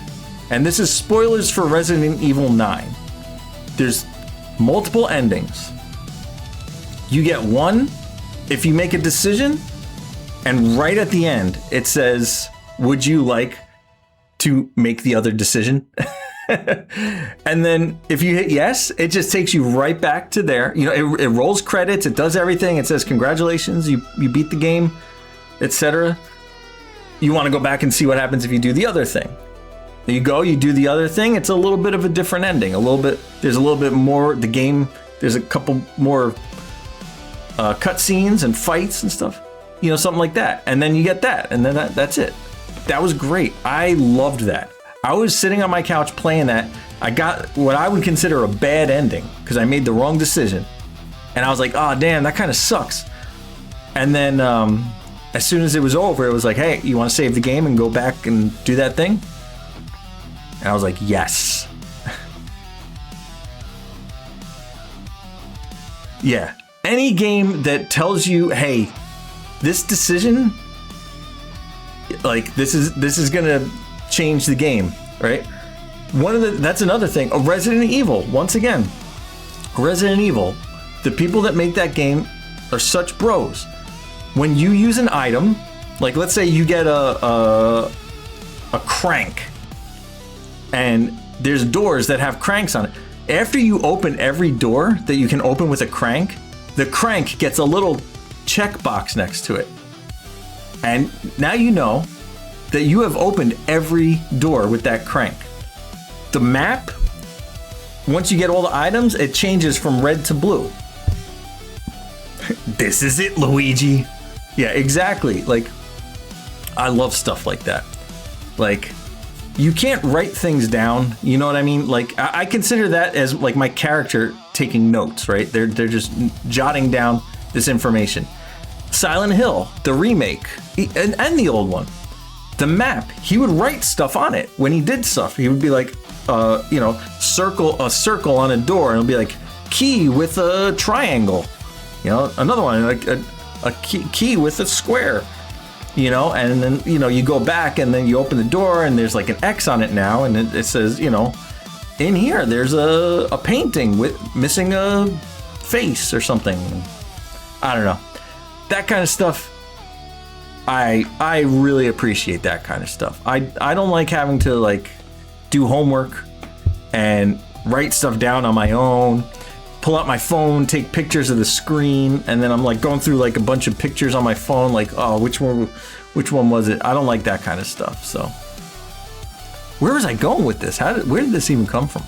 And this is spoilers for Resident Evil 9. There's multiple endings. You get one if you make a decision, and right at the end, it says, would you like to make the other decision? And then if you hit yes, it just takes you right back to there. You know, it rolls credits, it does everything. It says, congratulations, you beat the game, etc. You want to go back and see what happens if you do the other thing. You do the other thing. It's a little bit of a different ending. There's a little bit more, the game, there's a couple more cutscenes and fights and stuff. You know, something like that. And then you get that. And then that's it. That was great. I loved that. I was sitting on my couch playing that. I got what I would consider a bad ending because I made the wrong decision. And I was like, oh, damn, that kind of sucks. And then as soon as it was over, it was like, hey, you want to save the game and go back and do that thing? And I was like, yes. Yeah. Any game that tells you, hey, this decision, like this is gonna change the game, right? That's another thing. Resident Evil, once again, Resident Evil. The people that make that game are such bros. When you use an item, like let's say you get a crank, and there's doors that have cranks on it. After you open every door that you can open with a crank, the crank gets a little checkbox next to it. And now you know that you have opened every door with that crank. The map, once you get all the items, it changes from red to blue. This is it, Luigi. Yeah, exactly. Like, I love stuff like that. Like, you can't write things down, you know what I mean? Like, I consider that as like my character taking notes, right? They're just jotting down this information. Silent Hill, the remake, and the old one. the map, he would write stuff on it. When he did stuff, he would be like, you know, a circle on a door, and it'll be like key with a triangle. You know, another one like a key with a square. You know, and then, you know, you go back and then you open the door and there's like an X on it now, and it says, you know, in here there's a painting with missing a face or something. I don't know. That kind of stuff, I really appreciate that kind of stuff. I don't like having to like do homework and write stuff down on my own, pull out my phone, take pictures of the screen, and then I'm like going through like a bunch of pictures on my phone, like, oh, which one was it? I don't like that kind of stuff. So where was I going with this? Where did this even come from?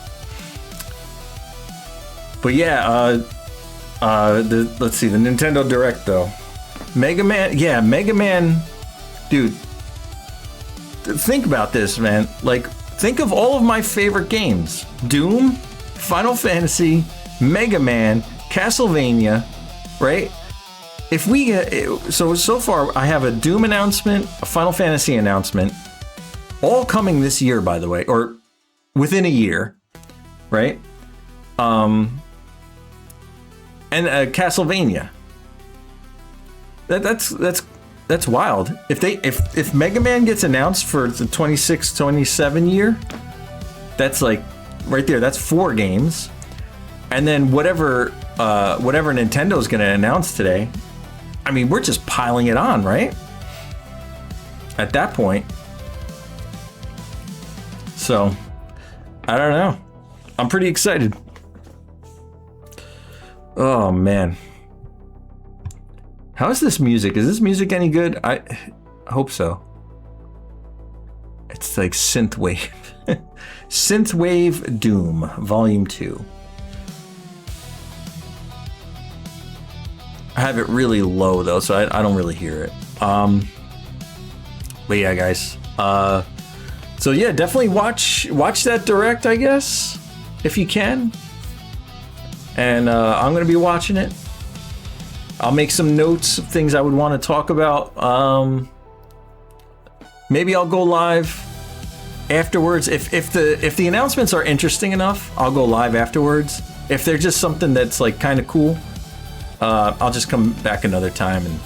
But yeah, let's see, the Nintendo Direct though. Mega Man, yeah, Mega Man, dude, think about this, man. Like, think of all of my favorite games. Doom, Final Fantasy, Mega Man, Castlevania, right? If we get, so far I have a Doom announcement, a Final Fantasy announcement, all coming this year, by the way, or within a year, right? And Castlevania. That's wild. If Mega Man gets announced for the 26-27 year, that's like right there. That's 4 games, and then whatever Nintendo's going to announce today. I mean, we're just piling it on, right? At that point. So, I don't know. I'm pretty excited. Oh man. How is this music? Is this music any good? I hope so. It's like synthwave. Synthwave Doom, Volume 2. I have it really low though, so I don't really hear it. But yeah, guys. So yeah, definitely watch that Direct, I guess, if you can. And I'm gonna be watching it. I'll make some notes of things I would want to talk about. Maybe I'll go live afterwards. If the announcements are interesting enough, I'll go live afterwards. If they're just something that's like kind of cool, I'll just come back another time and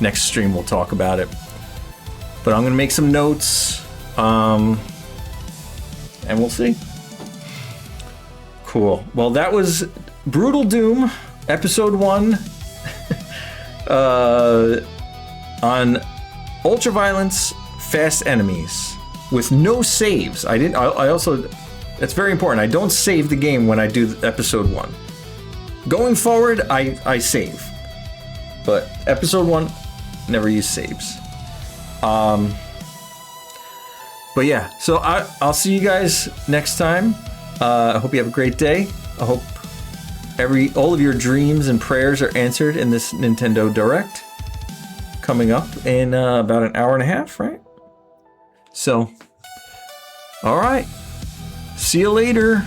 next stream we'll talk about it. But I'm gonna make some notes, and we'll see. Cool. Well, that was Brutal Doom, Episode 1. On Ultraviolence, Fast Enemies, with no saves. I also, that's very important. I don't save the game when I do Episode 1. Going forward, I save. But Episode 1, never use saves. But yeah, so I'll see you guys next time. I hope you have a great day. I hope all of your dreams and prayers are answered in this Nintendo Direct coming up in about an hour and a half, right? So, all right. See you later.